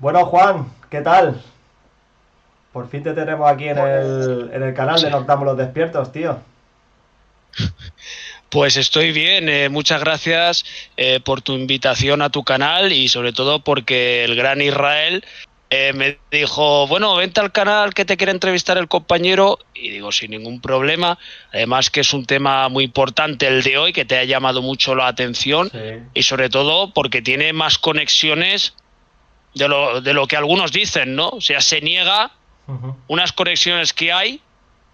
Bueno, Juan, ¿qué tal? Por fin te tenemos aquí en el canal de Sí. Noctámbulos Despiertos, tío. Pues estoy bien, muchas gracias por tu invitación a tu canal y sobre todo porque el gran Israel me dijo, bueno, vente al canal que te quiere entrevistar el compañero y digo, sin ningún problema, además que es un tema muy importante el de hoy, que te ha llamado mucho la atención Sí. y sobre todo porque tiene más conexiones de lo que algunos dicen, ¿no? O sea, se niega Ujú. unas conexiones que hay.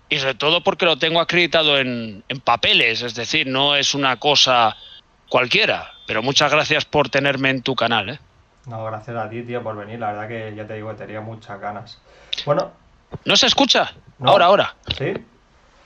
Y sobre todo porque lo tengo acreditado en papeles, es decir, no es una cosa cualquiera. Pero muchas gracias por tenerme en tu canal, ¿eh? No, gracias a ti, tío, por venir. La verdad que ya te digo que tenía muchas ganas. Bueno, ¿No se escucha? Ahora, ¿no? ahora. ¿Sí?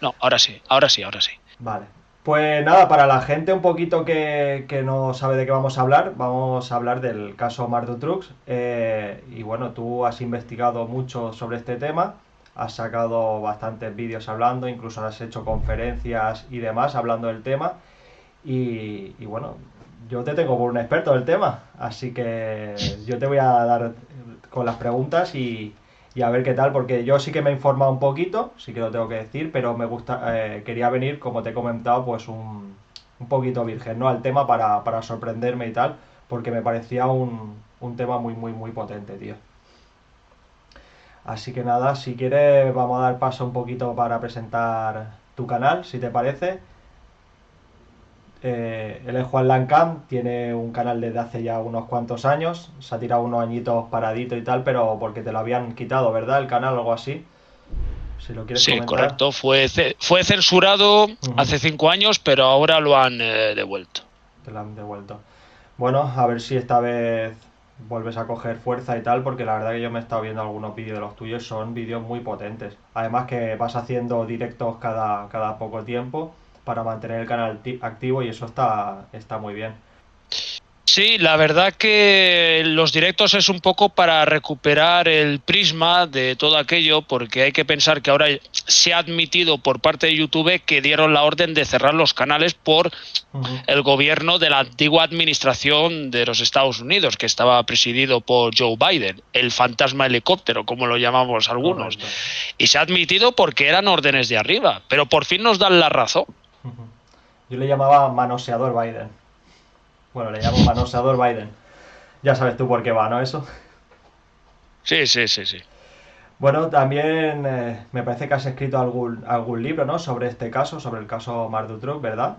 No, ahora sí, ahora sí, ahora sí. Vale. Pues nada, para la gente un poquito que no sabe de qué vamos a hablar del caso Mardu Trucks. Y bueno, tú has investigado mucho sobre este tema, has sacado bastantes vídeos hablando, incluso has hecho conferencias y demás hablando del tema. Y bueno, yo te tengo por un experto del tema, así que yo te voy a dar con las preguntas y a ver qué tal, porque yo sí que me he informado un poquito, sí que lo tengo que decir, pero me gusta, quería venir, como te he comentado, pues un poquito virgen, ¿no? Al tema para sorprenderme y tal, porque me parecía un tema muy potente, tío. Así que nada, si quieres vamos a dar paso un poquito para presentar tu canal, si te parece. Él es Juan Lancam, tiene un canal desde hace ya unos cuantos años, se ha tirado unos añitos paradito y tal, pero porque te lo habían quitado, ¿verdad? El canal o algo así, si lo quieres Sí, comentar. correcto. Fue censurado Ujú. hace 5 años, pero ahora lo han devuelto. Te lo han devuelto. Bueno, a ver si esta vez vuelves a coger fuerza y tal, porque la verdad que yo me he estado viendo algunos vídeos de los tuyos, son vídeos muy potentes. Además que vas haciendo directos cada poco tiempo para mantener el canal activo y eso está muy bien. Sí, la verdad que los directos es un poco para recuperar el prisma de todo aquello, porque hay que pensar que ahora se ha admitido por parte de YouTube que dieron la orden de cerrar los canales por Ujú. el gobierno de la antigua administración de los Estados Unidos, que estaba presidido por Joe Biden, el fantasma helicóptero, como lo llamamos algunos. Correcto. Y se ha admitido porque eran órdenes de arriba, pero por fin nos dan la razón. Ujú. Yo le llamaba manoseador Biden. Bueno, le llamo manoseador Biden. Ya sabes tú por qué va, ¿no? Eso. Sí, sí, sí, sí. Bueno, también me parece que has escrito algún libro, ¿no? Sobre este caso, sobre el caso Mardutruc, ¿verdad?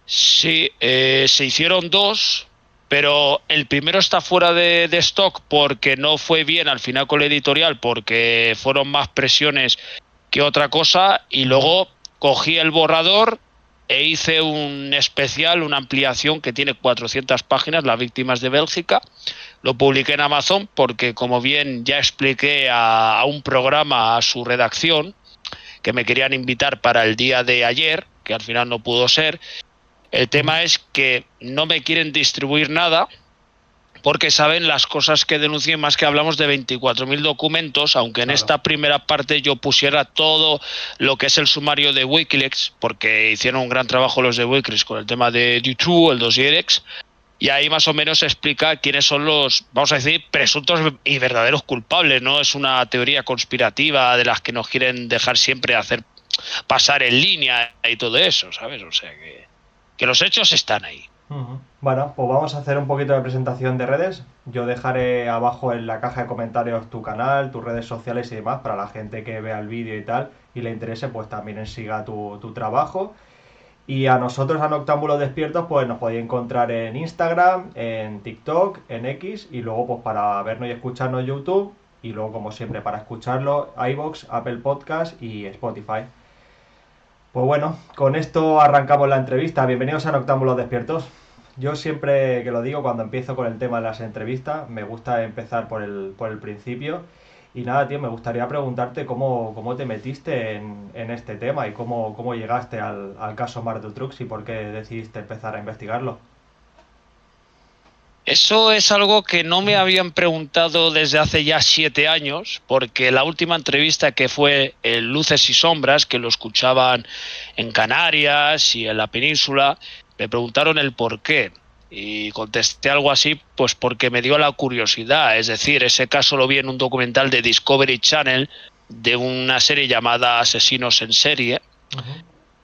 Sí, se hicieron dos, pero el primero está fuera de stock porque no fue bien al final con la editorial, porque fueron más presiones que otra cosa, y Ujú. luego cogí el borrador e hice un especial, una ampliación que tiene 400 páginas, Las víctimas de Bélgica. Lo publiqué en Amazon porque, como bien ya expliqué a un programa, a su redacción, que me querían invitar para el día de ayer, que al final no pudo ser. El Ujú. tema es que no me quieren distribuir nada porque saben las cosas que denuncié, más que hablamos de 24.000 documentos, aunque en Claro. esta primera parte yo pusiera todo lo que es el sumario de Wikileaks, porque hicieron un gran trabajo los de Wikileaks con el tema de Dutroux, el dossier X, y ahí más o menos se explica quiénes son los, vamos a decir, presuntos y verdaderos culpables. No es una teoría conspirativa de las que nos quieren dejar siempre hacer pasar en línea y todo eso, ¿sabes? O sea que los hechos están ahí. Ujú. Bueno, pues vamos a hacer un poquito de presentación de redes. Yo dejaré abajo en la caja de comentarios tu canal, tus redes sociales y demás para la gente que vea el vídeo y tal y le interese, pues también siga tu trabajo. Y a nosotros, a Noctámbulos Despiertos, pues nos podéis encontrar en Instagram, en TikTok, en X y luego pues para vernos y escucharnos YouTube y luego como siempre para escucharlo iVoox, Apple Podcast y Spotify. Pues bueno, con esto arrancamos la entrevista. Bienvenidos a Noctámbulos Despiertos. Yo siempre que lo digo cuando empiezo con el tema de las entrevistas, me gusta empezar por el principio. Y nada, tío, me gustaría preguntarte cómo te metiste en este tema y cómo llegaste al caso Trucks y por qué decidiste empezar a investigarlo. Eso es algo que no me habían preguntado desde hace ya 7 años, porque la última entrevista, que fue en Luces y Sombras, que lo escuchaban en Canarias y en la península, me preguntaron el por qué. Y contesté algo así pues porque me dio la curiosidad. Es decir, ese caso lo vi en un documental de Discovery Channel de una serie llamada Asesinos en Serie.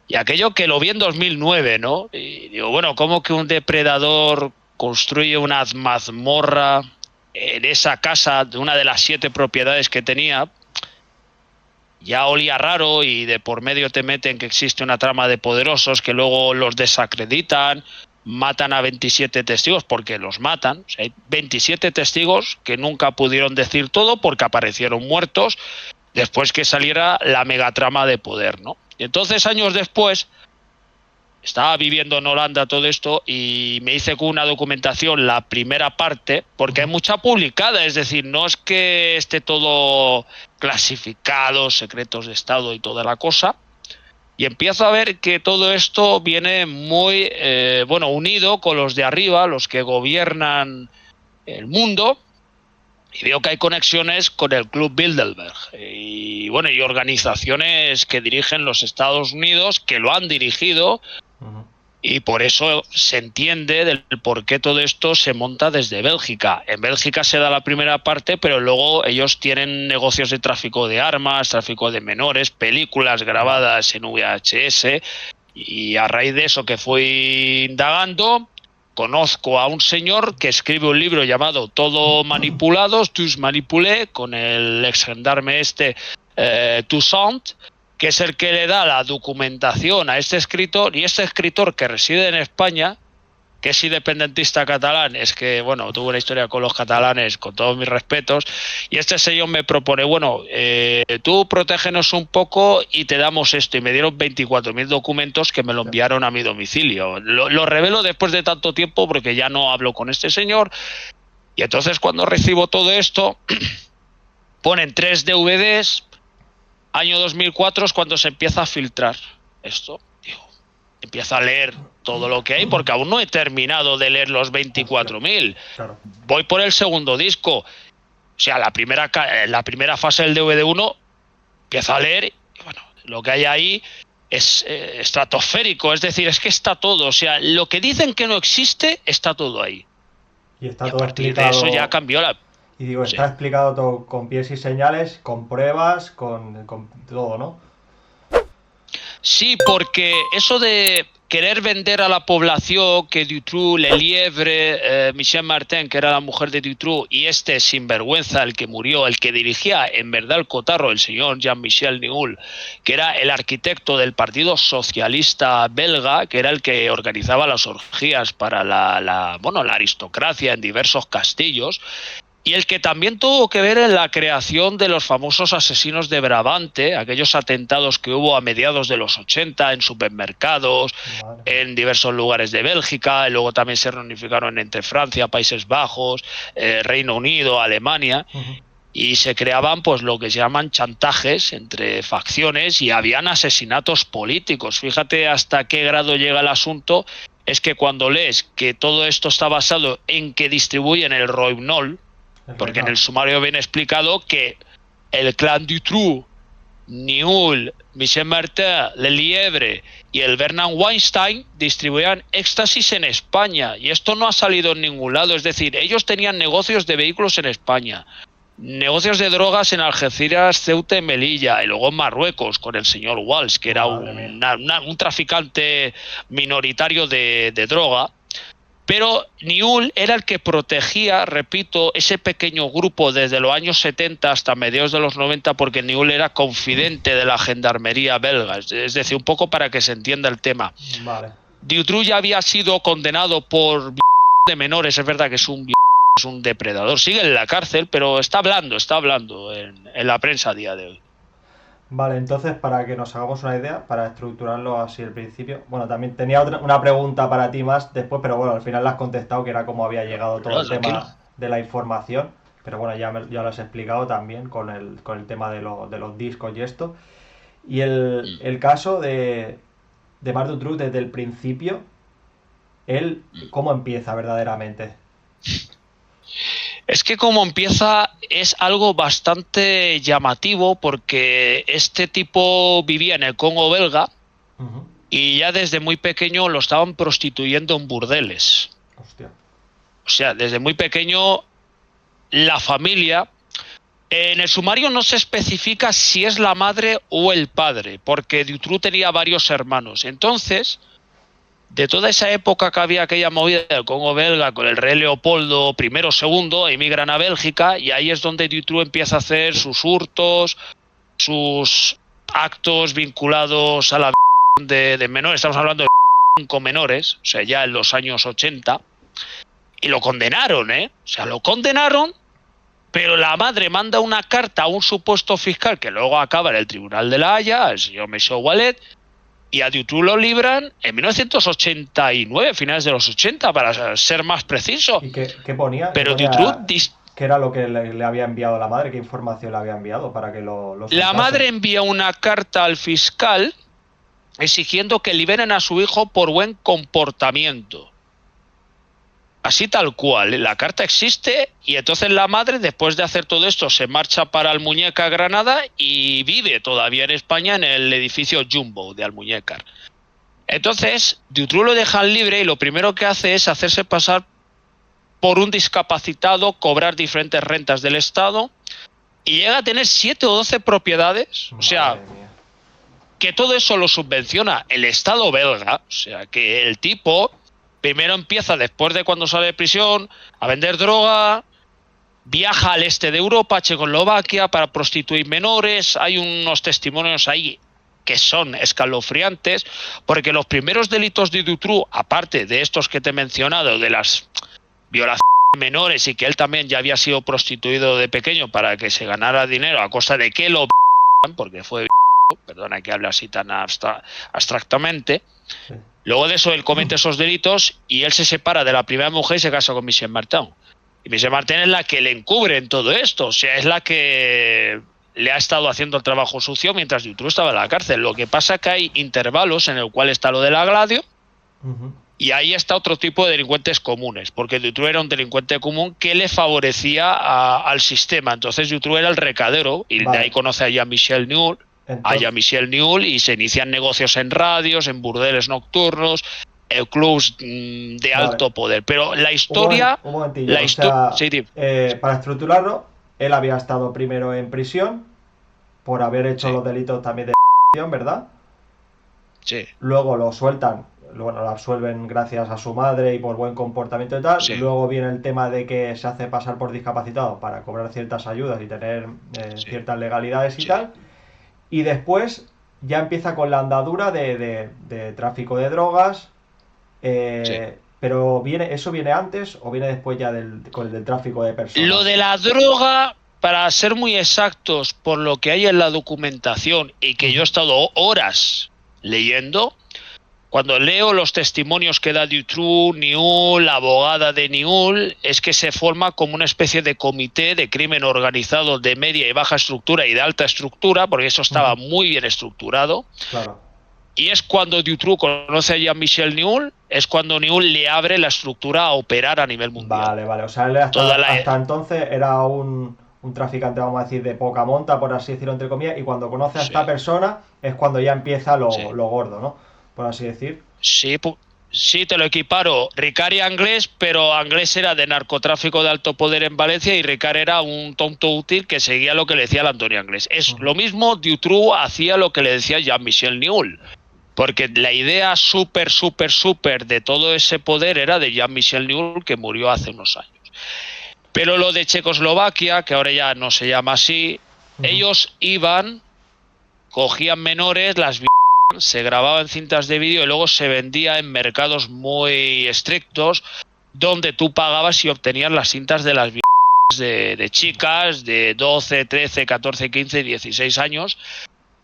Y aquello que lo vi en 2009, ¿no? Y digo, bueno, ¿cómo que un depredador construye una mazmorra en esa casa de una de las 7 propiedades que tenía? Ya olía raro y de por medio te meten que existe una trama de poderosos que luego los desacreditan, matan a 27 testigos porque los matan. O sea, hay 27 testigos que nunca pudieron decir todo porque aparecieron muertos después que saliera la megatrama de poder, ¿no? Y entonces, años después, estaba viviendo en Holanda todo esto y me hice con una documentación la primera parte, porque hay mucha publicada, es decir, no es que esté todo clasificado, secretos de Estado y toda la cosa, y empiezo a ver que todo esto viene muy, unido con los de arriba, los que gobiernan el mundo, y veo que hay conexiones con el Club Bilderberg y organizaciones que dirigen los Estados Unidos, que lo han dirigido, y por eso se entiende del por qué todo esto se monta desde Bélgica. En Bélgica se da la primera parte, pero luego ellos tienen negocios de tráfico de armas, tráfico de menores, películas grabadas en VHS, y a raíz de eso que fui indagando, conozco a un señor que escribe un libro llamado Todo Manipulados, Tous Manipulés, con el ex gendarme Toussaint, que es el que le da la documentación a este escritor, y este escritor que reside en España, que es independentista catalán, es que, tuvo una historia con los catalanes, con todos mis respetos, y este señor me propone, tú protégenos un poco y te damos esto, y me dieron 24.000 documentos que me lo enviaron a mi domicilio. Lo revelo después de tanto tiempo porque ya no hablo con este señor, y entonces cuando recibo todo esto, ponen 3 DVDs. Año 2004 es cuando se empieza a filtrar esto. Empiezo a leer todo lo que hay porque aún no he terminado de leer los 24.000. Claro. Voy por el segundo disco. O sea, la primera fase del DVD1 empiezo a leer y lo que hay ahí es estratosférico. Es decir, es que está todo. O sea, lo que dicen que no existe está todo ahí. Y está y todo a partir explicado. de eso ya cambió la... Y digo, está explicado todo con pies y señales, con pruebas, con todo, ¿no? Sí, porque eso de querer vender a la población que Dutroux, Lelièvre, Michel Martin, que era la mujer de Dutroux, y este sinvergüenza, el que murió, el que dirigía en verdad el cotarro, el señor Jean-Michel Nihoul, que era el arquitecto del Partido Socialista belga, que era el que organizaba las orgías para la aristocracia en diversos castillos, y el que también tuvo que ver en la creación de los famosos asesinos de Brabante, aquellos atentados que hubo a mediados de los 80 en supermercados, en diversos lugares de Bélgica, y luego también se reunificaron entre Francia, Países Bajos, Reino Unido, Alemania, y se creaban pues lo que se llaman chantajes entre facciones y habían asesinatos políticos. Fíjate hasta qué grado llega el asunto, es que cuando lees que todo esto está basado en que distribuyen el Rohypnol, porque en el sumario viene explicado que el clan Dutroux, Nihoul, Michel Martin, Lelièvre y el Bernard Weinstein distribuían éxtasis en España, y esto no ha salido en ningún lado. Es decir, ellos tenían negocios de vehículos en España, negocios de drogas en Algeciras, Ceuta y Melilla, y luego en Marruecos con el señor Walsh, que era un traficante minoritario de droga. Pero Nihoul era el que protegía, repito, ese pequeño grupo desde los años 70 hasta mediados de los 90, porque Nihoul era confidente de la gendarmería belga. Es decir, un poco para que se entienda el tema. Vale. Dutroux ya había sido condenado por de menores, es verdad que es un depredador. Sigue en la cárcel, pero está hablando en la prensa a día de hoy. Vale, entonces para que nos hagamos una idea, para estructurarlo así al principio, también tenía una pregunta para ti más después, pero al final la has contestado, que era cómo había llegado todo el tema de la información, pero ya lo has explicado también con el tema de los discos y esto. Y el caso de Marc Dutroux desde el principio, él, ¿cómo empieza verdaderamente? Es que como empieza es algo bastante llamativo, porque este tipo vivía en el Congo belga y ya desde muy pequeño lo estaban prostituyendo en burdeles. Hostia. O sea, desde muy pequeño, la familia... En el sumario no se especifica si es la madre o el padre, porque Dutroux tenía varios hermanos. Entonces, de toda esa época que había aquella movida del Congo belga con el rey Leopoldo I o II, emigran a Bélgica y ahí es donde Dutroux empieza a hacer sus hurtos, sus actos vinculados a la de menores. Estamos hablando de 5 menores, o sea, ya en los años 80. Y lo condenaron, ¿eh? O sea, lo condenaron. Pero la madre manda una carta a un supuesto fiscal que luego acaba en el Tribunal de la Haya, el señor Michel Wallet, y a Dutroux lo libran en 1989, finales de los 80, para ser más preciso. ¿Y qué ponía? Pero Dutroux... ¿Qué era lo que le había enviado la madre? ¿Qué información le había enviado para que lo La soltase? madre envía una carta al fiscal exigiendo que liberen a su hijo por buen comportamiento. Así tal cual, la carta existe y entonces la madre, después de hacer todo esto, se marcha para Almuñécar, Granada, y vive todavía en España en el edificio Jumbo de Almuñécar. Entonces, Dutroux lo dejan libre y lo primero que hace es hacerse pasar por un discapacitado, cobrar diferentes rentas del Estado y llega a tener 7 o 12 propiedades. O sea, que todo eso lo subvenciona el Estado belga. O sea, que el tipo... Primero empieza, después de cuando sale de prisión, a vender droga, viaja al este de Europa, Checoslovaquia, para prostituir menores. Hay unos testimonios ahí que son escalofriantes, porque los primeros delitos de Dutroux, aparte de estos que te he mencionado, de las violaciones menores y que él también ya había sido prostituido de pequeño para que se ganara dinero a costa de que lo... porque fue... Perdona que hable así tan abstractamente... Sí. Luego de eso, él comete esos delitos y él se separa de la primera mujer y se casa con Michel Martin. Y Michel Martin es la que le encubre en todo esto. O sea, es la que le ha estado haciendo el trabajo sucio mientras Dutroux estaba en la cárcel. Lo que pasa es que hay intervalos en el cual está lo de la Gladio y ahí está otro tipo de delincuentes comunes. Porque Dutroux era un delincuente común que le favorecía al sistema. Entonces Dutroux era el recadero y de ahí conoce a Jean-Michel Niul. A Jean-Michel Niul y se inician negocios en radios, en burdeles nocturnos, clubs de alto poder. Pero la historia... Un momentillo, o sea, sí, para estructurarlo, él había estado primero en prisión por haber hecho los delitos también de ¿verdad? Sí. Luego lo sueltan, bueno, lo absuelven gracias a su madre y por buen comportamiento y tal. Sí. Luego viene el tema de que se hace pasar por discapacitado para cobrar ciertas ayudas y tener ciertas legalidades y tal. Y después ya empieza con la andadura de tráfico de drogas. Pero ¿eso viene antes o viene después ya del tráfico de personas? Lo de la droga, para ser muy exactos, por lo que hay en la documentación y que yo he estado horas leyendo, cuando leo los testimonios que da Dutroux, Niul, la abogada de Niul, es que se forma como una especie de comité de crimen organizado de media y baja estructura y de alta estructura, porque eso estaba muy bien estructurado. Claro. Y es cuando Dutroux conoce a Jean-Michel Niul, es cuando Niul le abre la estructura a operar a nivel mundial. Vale. O sea, él hasta entonces era un traficante, vamos a decir, de poca monta, por así decirlo, entre comillas, y cuando conoce a esta persona es cuando ya empieza lo gordo, ¿no? Por así decir. Sí, te lo equiparo. Ricard y Anglés, pero Anglés era de narcotráfico de alto poder en Valencia y Ricard era un tonto útil que seguía lo que le decía el Antonio Anglés. Es lo mismo, Dutroux hacía lo que le decía Jean-Michel Niul. Porque la idea súper de todo ese poder era de Jean-Michel Niul, que murió hace unos años. Pero lo de Checoslovaquia, que ahora ya no se llama así, ellos iban, cogían menores, las se grababa en cintas de vídeo y luego se vendía en mercados muy estrictos donde tú pagabas y obtenías las cintas de las de chicas de 12, 13, 14, 15, 16 años,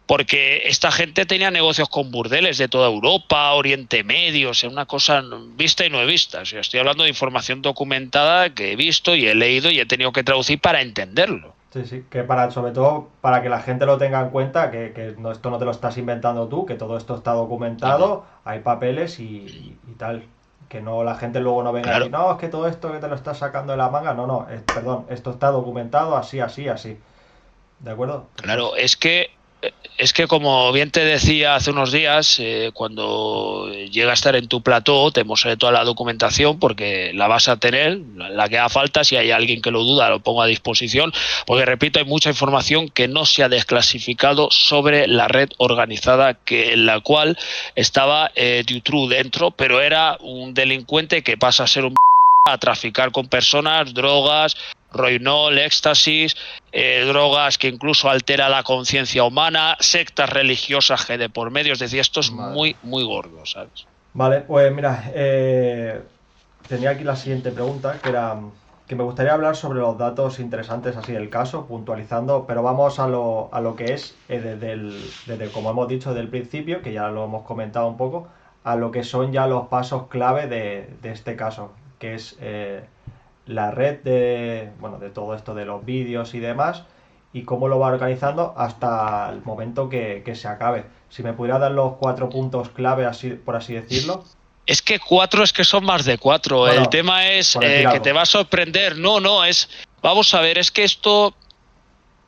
porque esta gente tenía negocios con burdeles de toda Europa, Oriente Medio, o sea, una cosa vista y no vista. O sea, estoy hablando de información documentada que he visto y he leído y he tenido que traducir para entenderlo. Sí, que sobre todo para que la gente lo tenga en cuenta, que no, esto no te lo estás inventando tú, que todo esto está documentado, hay papeles y tal. Que no la gente luego no venga a decir, no, es que todo esto que te lo estás sacando de la manga, perdón, esto está documentado así. ¿De acuerdo? Claro, es que Es que como bien te decía hace unos días, cuando llega a estar en tu plató, te mostraré toda la documentación porque la vas a tener, la que haga falta, si hay alguien que lo duda, lo pongo a disposición, porque repito, hay mucha información que no se ha desclasificado sobre la red organizada en la cual estaba Dutroux dentro, pero era un delincuente que pasa a ser un a traficar con personas, drogas, roinol, éxtasis, drogas que incluso altera la conciencia humana, sectas religiosas que de por medio, es decir, esto es Vale. muy, muy gordo, ¿sabes? Vale, pues mira, tenía aquí la siguiente pregunta, que era que me gustaría hablar sobre los datos interesantes así del caso, puntualizando, pero vamos a lo que es desde, como hemos dicho, desde el principio, que ya lo hemos comentado un poco, a lo que son ya los pasos clave de este caso, que es la red bueno, de todo esto de los vídeos y demás, y cómo lo va organizando hasta el momento que se acabe. Si me pudiera dar los 4 puntos clave, así, por así decirlo. Es que 4 es que son más de 4. El Bueno, tema es por decir que te algo. va a sorprender. No, no, es... Vamos a ver, es que esto,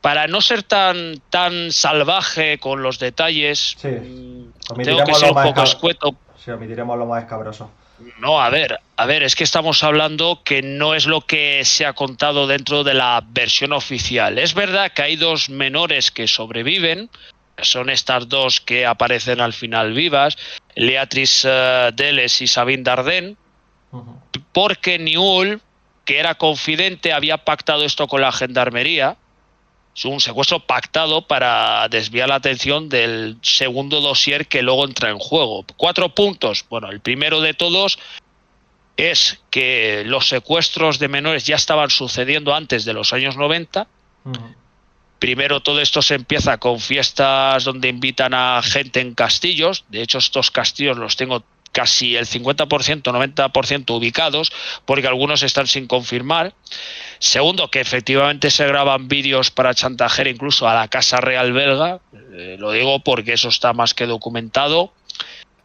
para no ser tan salvaje con los detalles, Sí, tengo que omitiremos ser lo un más poco escueto. sí, omitiremos lo más escabroso. No, a ver, es que estamos hablando que no es lo que se ha contado dentro de la versión oficial. Es verdad que hay 2 menores que sobreviven, son estas 2 que aparecen al final vivas, Leatrice Deles y Sabine Dardenne, porque Newell, que era confidente, había pactado esto con la gendarmería. Es un secuestro pactado para desviar la atención del segundo dossier que luego entra en juego. 4 puntos. Bueno, el primero de todos es que los secuestros de menores ya estaban sucediendo antes de los años 90. Primero todo esto se empieza con fiestas donde invitan a gente en castillos. De hecho, estos castillos los tengo casi el 50%, 90% ubicados, porque algunos están sin confirmar. Segundo, que efectivamente se graban vídeos para chantajear incluso a la Casa Real belga. Lo digo porque eso está más que documentado.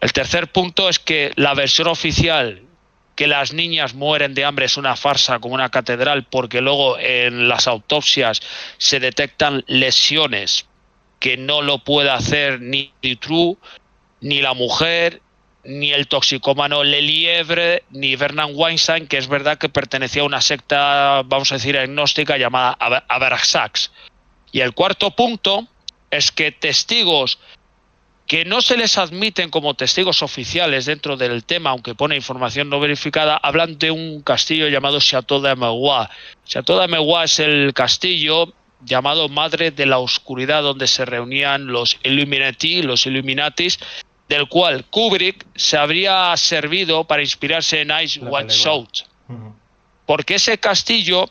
El tercer punto es que la versión oficial, que las niñas mueren de hambre, es una farsa como una catedral, porque luego en las autopsias se detectan lesiones que no lo puede hacer ni Dutroux, ni la mujer, ni el toxicómano Lelièvre, ni Bernard Weinstein, que es verdad que pertenecía a una secta, vamos a decir, agnóstica llamada Abraxas. Y el cuarto punto es que testigos que no se les admiten como testigos oficiales dentro del tema, aunque pone información no verificada, hablan de un castillo llamado Château d'Amégois. Château d'Amégois es el castillo llamado Madre de la Oscuridad, donde se reunían los Illuminati, los Illuminatis, del cual Kubrick se habría servido para inspirarse en Ice White Shot. Porque ese castillo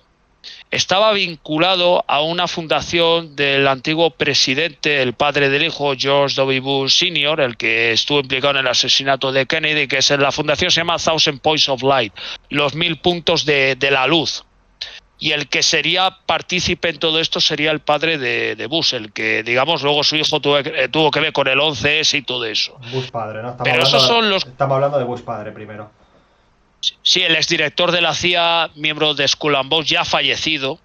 estaba vinculado a una fundación del antiguo presidente, el padre del hijo, George W. Bush Sr., el que estuvo implicado en el asesinato de Kennedy, que es la fundación se llama Thousand Points of Light, los 1000 puntos de la luz. Y el que sería partícipe en todo esto sería el padre de Bush, el que, digamos, luego su hijo tuvo que ver con el 11S y todo eso. Bush padre, ¿no? Pero esos son los... Estamos hablando de Bush padre primero. Sí, el exdirector de la CIA, miembro de Skull and Bones, ya fallecido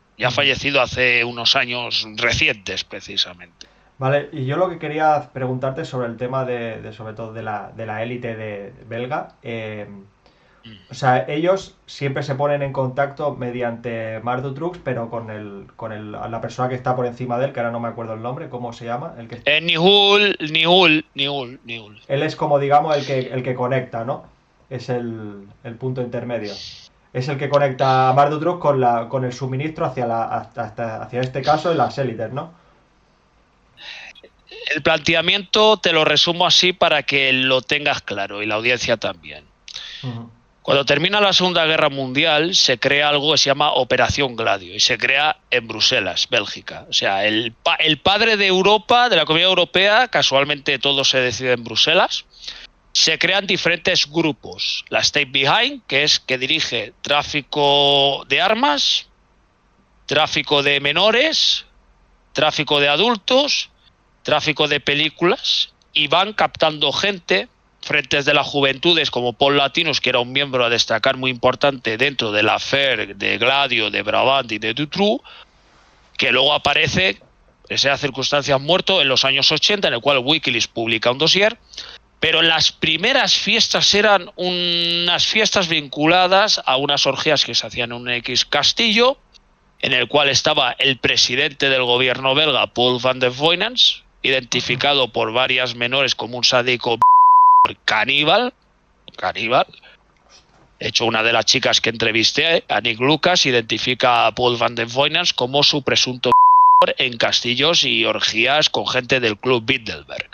hace unos años recientes, precisamente. Vale, y yo lo que quería preguntarte sobre el tema sobre todo de la élite de belga. O sea, ellos siempre se ponen en contacto mediante Marc Dutroux, pero con la persona que está por encima de él, que ahora no me acuerdo el nombre, ¿cómo se llama? Nihul. Él es como, digamos, el que conecta, ¿no? Es el punto intermedio. Es el que conecta a Marc Dutroux con el suministro hacia este caso en las élites, ¿no? El planteamiento te lo resumo así para que lo tengas claro y la audiencia también. Cuando termina la Segunda Guerra Mundial se crea algo que se llama Operación Gladio y se crea en Bruselas, Bélgica. O sea, el padre de Europa, de la Comunidad Europea, casualmente todo se decide en Bruselas. Se crean diferentes grupos. La State Behind, que dirige tráfico de armas, tráfico de menores, tráfico de adultos, tráfico de películas, y van captando gente, frentes de las juventudes como Paul Latinus, que era un miembro a destacar muy importante dentro de la FAIR, de Gladio, de Brabant y de Dutroux, que luego aparece sea circunstancias muerto en los años 80, en el cual Wikileaks publica un dossier, pero las primeras fiestas eran unas fiestas vinculadas a unas orgías que se hacían en un X castillo, en el cual estaba el presidente del gobierno belga, Paul van der Voynens, identificado por varias menores como un sádico caníbal. De hecho, una de las chicas que entrevisté, a Nick Lucas, identifica a Paul van der Voynens como su presunto en castillos y orgías con gente del Club Bilderberg.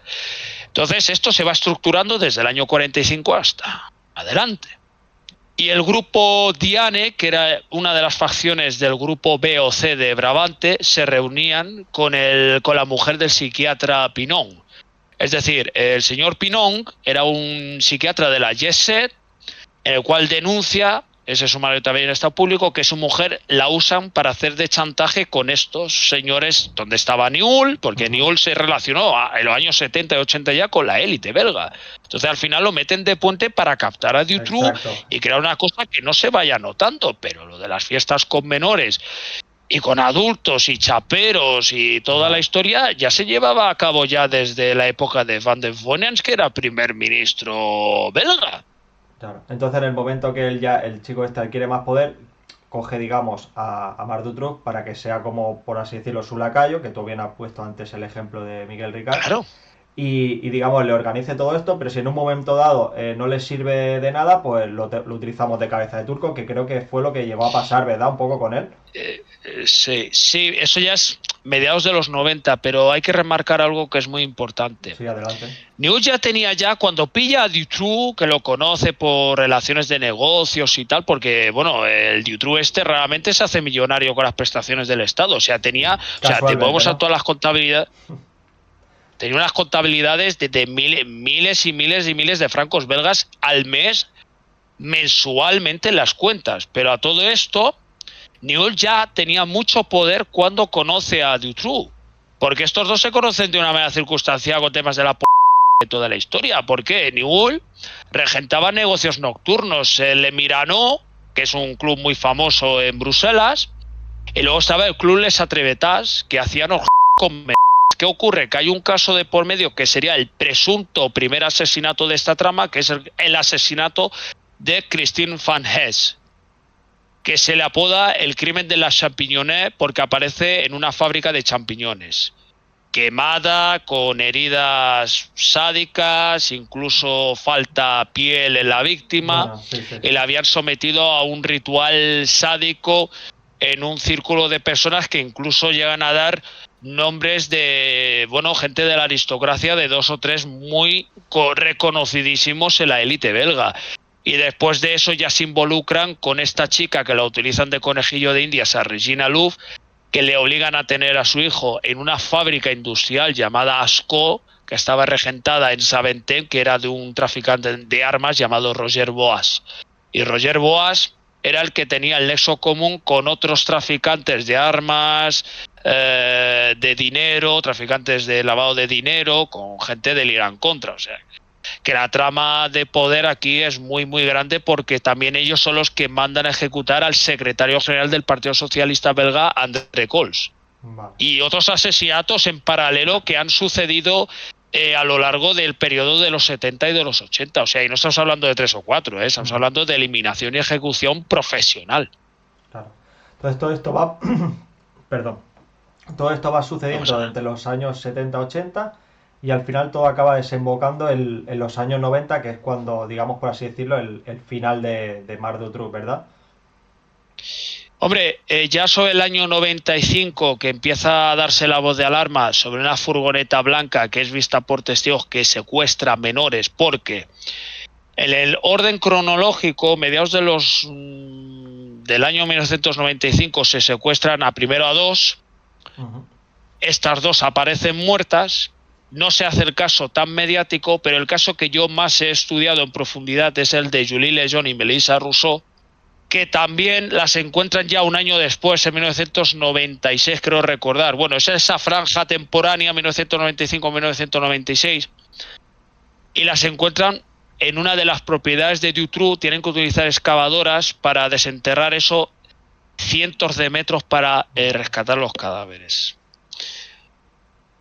Entonces, esto se va estructurando desde el año 45 hasta adelante. Y el grupo Diane, que era una de las facciones del grupo B o C de Brabante, se reunían con la mujer del psiquiatra Pinon. Es decir, el señor Pinon era un psiquiatra de la Jet, en el cual denuncia, ese sumario también está público, que su mujer la usan para hacer de chantaje con estos señores, donde estaba Newell, porque Newell se relacionó en los años 70 y 80 ya con la élite belga. Entonces al final lo meten de puente para captar a Dutroux y crear una cosa que no se vaya notando, pero lo de las fiestas con menores y con adultos y chaperos y toda la historia ya se llevaba a cabo ya desde la época de Van der Voynens, que era primer ministro belga. Claro. Entonces, en el momento que el chico este adquiere más poder, coge, digamos, a Marc Dutroux para que sea como, por así decirlo, su lacayo, que tú bien has puesto antes el ejemplo de Miguel Ricard. Claro. Y digamos, le organice todo esto, pero si en un momento dado no le sirve de nada, pues lo utilizamos de cabeza de turco, que creo que fue lo que llegó a pasar, ¿verdad? Un poco con él. Sí, eso ya es mediados de los 90, pero hay que remarcar algo que es muy importante. Sí, adelante. Newell ya tenía cuando pilla a Dutroux, que lo conoce por relaciones de negocios y tal, porque, bueno, el Dutroux realmente se hace millonario con las prestaciones del Estado. O sea, te podemos a todas las contabilidades. Tenía unas contabilidades de miles y miles y miles de francos belgas al mes, mensualmente en las cuentas. Pero a todo esto, Newell ya tenía mucho poder cuando conoce a Dutroux. Porque estos dos se conocen de una manera circunstancial con temas de la de toda la historia. Porque Newell regentaba negocios nocturnos. El Mirano, que es un club muy famoso en Bruselas, y luego estaba el Club Les Atrevetas, que hacían con... ¿Qué ocurre? Que hay un caso de por medio que sería el presunto primer asesinato de esta trama, que es el asesinato de Christine Van Hess, que se le apoda el crimen de la champignonette porque aparece en una fábrica de champiñones. Quemada, con heridas sádicas, incluso falta piel en la víctima, y la habían sometido a un ritual sádico en un círculo de personas que incluso llegan a dar nombres de, bueno, gente de la aristocracia, de 2 o 3 muy reconocidísimos en la élite belga. Y después de eso ya se involucran con esta chica que la utilizan de conejillo de indias, a Regina Louf, que le obligan a tener a su hijo en una fábrica industrial llamada Asco, que estaba regentada en Saventem, que era de un traficante de armas llamado Roger Boas. Y Roger Boas era el que tenía el nexo común con otros traficantes de armas, de dinero, traficantes de lavado de dinero, con gente del Irán Contra. O sea, que la trama de poder aquí es muy, muy grande, porque también ellos son los que mandan a ejecutar al secretario general del Partido Socialista belga, André Cols. Vale. Y otros asesinatos en paralelo que han sucedido a lo largo del periodo de los 70 y de los 80. O sea, y no estamos hablando de 3 o 4, estamos hablando de eliminación y ejecución profesional. Claro. Entonces todo esto va... Perdón. Todo esto va sucediendo entre los años 70-80 y al final todo acaba desembocando en los años 90, que es cuando, digamos, por así decirlo, el final de Marc Dutroux, ¿verdad? Hombre, ya sobre el año 95, que empieza a darse la voz de alarma sobre una furgoneta blanca que es vista por testigos que secuestra menores, porque en el orden cronológico, mediados del año 1995 se secuestran primero a 2. Estas 2 aparecen muertas. No se hace el caso tan mediático, pero el caso que yo más he estudiado en profundidad es el de Julie Lejeune y Melissa Rousseau, que también las encuentran ya un año después, en 1996, creo recordar. Bueno, es esa franja temporánea, 1995-1996, y las encuentran en una de las propiedades de Dutroux. Tienen que utilizar excavadoras para desenterrar eso, cientos de metros para rescatar los cadáveres.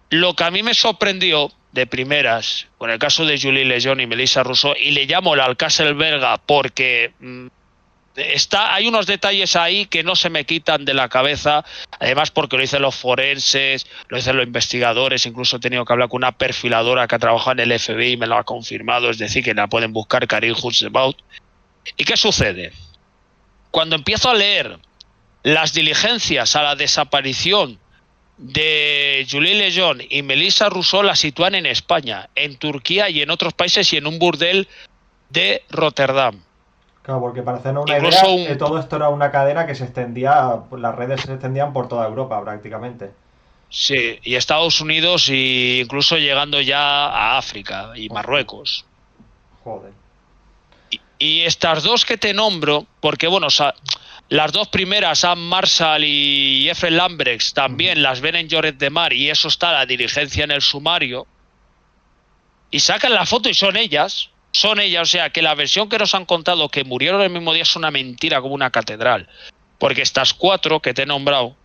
Lo que a mí me sorprendió de primeras, con el caso de Julie Lejeune y Melissa Rousseau, y le llamo el Alcácer belga porque hay unos detalles ahí que no se me quitan de la cabeza, además porque lo dicen los forenses, lo dicen los investigadores, incluso he tenido que hablar con una perfiladora que ha trabajado en el FBI y me lo ha confirmado, es decir, que la pueden buscar, Karin Hutzbaut. ¿Y qué sucede? Cuando empiezo a leer las diligencias a la desaparición de Julie Lejeune y Melissa Rousseau, la sitúan en España, en Turquía y en otros países y en un burdel de Rotterdam. Claro, porque para hacernos una Incluso idea, todo esto era una cadena que se extendía, las redes se extendían por toda Europa prácticamente. sí, y Estados Unidos e incluso llegando ya a África y Hostia, Marruecos. joder. Y estas dos que te nombro, porque bueno, las dos primeras, Sam Marshall y Jeffrey Lambrecht, también las ven en Lloret de Mar y eso está la diligencia en el sumario. Y sacan la foto y son ellas, o sea que la versión que nos han contado que murieron el mismo día es una mentira como una catedral. Porque estas cuatro que te he nombrado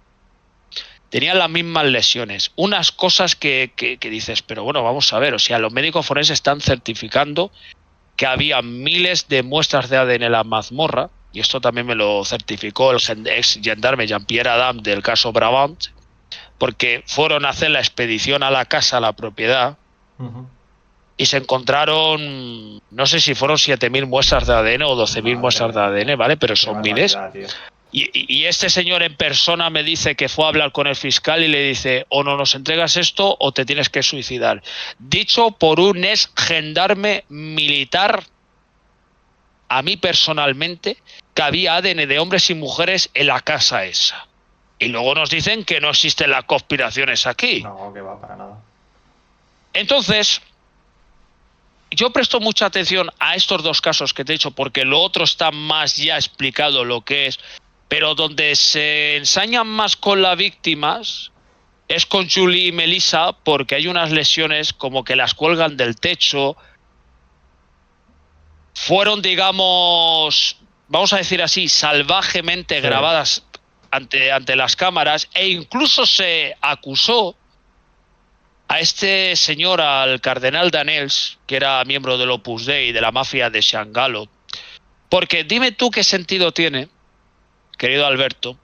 tenían las mismas lesiones. Unas cosas que dices, pero bueno, vamos a ver, o sea, los médicos forenses están certificando que había miles de muestras de ADN en la mazmorra, y esto también me lo certificó el ex gendarme Jean-Pierre Adam del caso Brabant, porque fueron a hacer la expedición a la casa, a la propiedad, y se encontraron, no sé si fueron 7.000 muestras de ADN o 12.000 muestras de ADN, ¿vale? Pero son miles. Y este señor en persona me dice que fue a hablar con el fiscal y le dice, o no nos entregas esto o te tienes que suicidar. Dicho por un ex gendarme militar, a mí personalmente, que había ADN de hombres y mujeres en la casa esa. Y luego nos dicen que no existen las conspiraciones aquí. No, que va para nada. Entonces, yo presto mucha atención a estos dos casos que te he dicho porque lo otro está más ya explicado lo que es, pero donde se ensañan más con las víctimas es con Julie y Melissa porque hay unas lesiones como que las cuelgan del techo. Fueron, digamos, vamos a decir así, salvajemente grabadas ante las cámaras e incluso se acusó a este señor, al cardenal Danels, que era miembro del Opus Dei, de la mafia de Shangallo, porque dime tú qué sentido tiene, querido Alberto,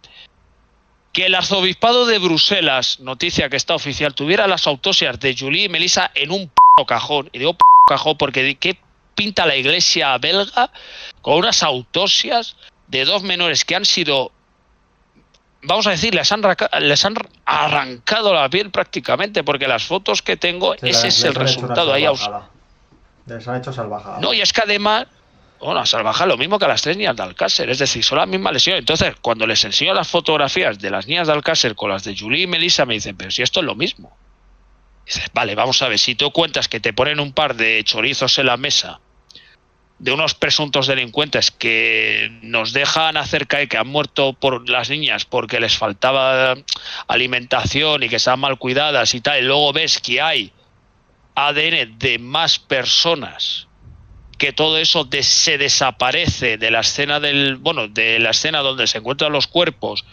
que el arzobispado de Bruselas, noticia que está oficial, tuviera las autopsias de Julie y Melissa en un cajón, y digo cajón porque ¿qué pinta la iglesia belga con unas autopsias de dos menores que han sido, vamos a decir, les han arrancado la piel prácticamente, porque las fotos que tengo, ese es el resultado. Les han hecho salvajada. No, y es que además, bueno, salvaja lo mismo que a las 3 niñas de Alcácer, es decir, son las mismas lesiones. Entonces, cuando les enseño las fotografías de las niñas de Alcácer con las de Julie y Melissa, me dicen, pero si esto es lo mismo. Dices, vale, vamos a ver, si tú cuentas que te ponen un par de chorizos en la mesa de unos presuntos delincuentes que nos dejan hacer caer que han muerto por las niñas porque les faltaba alimentación y que estaban mal cuidadas y tal, y luego ves que hay ADN de más personas, que todo eso se desaparece de la escena de la escena donde se encuentran los cuerpos,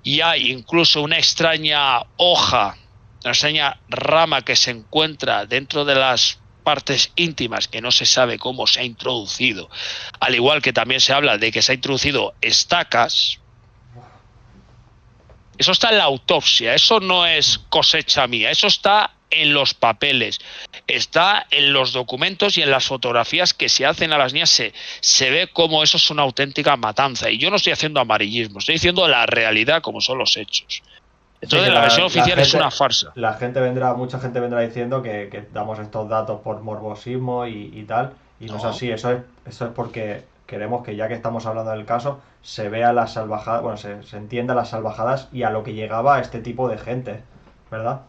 y hay incluso una extraña hoja, una extraña rama que se encuentra dentro de las partes íntimas que no se sabe cómo se ha introducido, al igual que también se habla de que se ha introducido estacas. Eso está en la autopsia, eso no es cosecha mía, eso está en los papeles, está en los documentos y en las fotografías que se hacen a las niñas, se ve como eso es una auténtica matanza. Y yo no estoy haciendo amarillismo, estoy diciendo la realidad como son los hechos. Entonces, sí, la versión oficial es una farsa. Mucha gente vendrá diciendo que damos estos datos por morbosismo y tal, y no es así. Eso es porque queremos que, ya que estamos hablando del caso, se vea las salvajadas, bueno, se entienda las salvajadas y a lo que llegaba este tipo de gente, ¿verdad?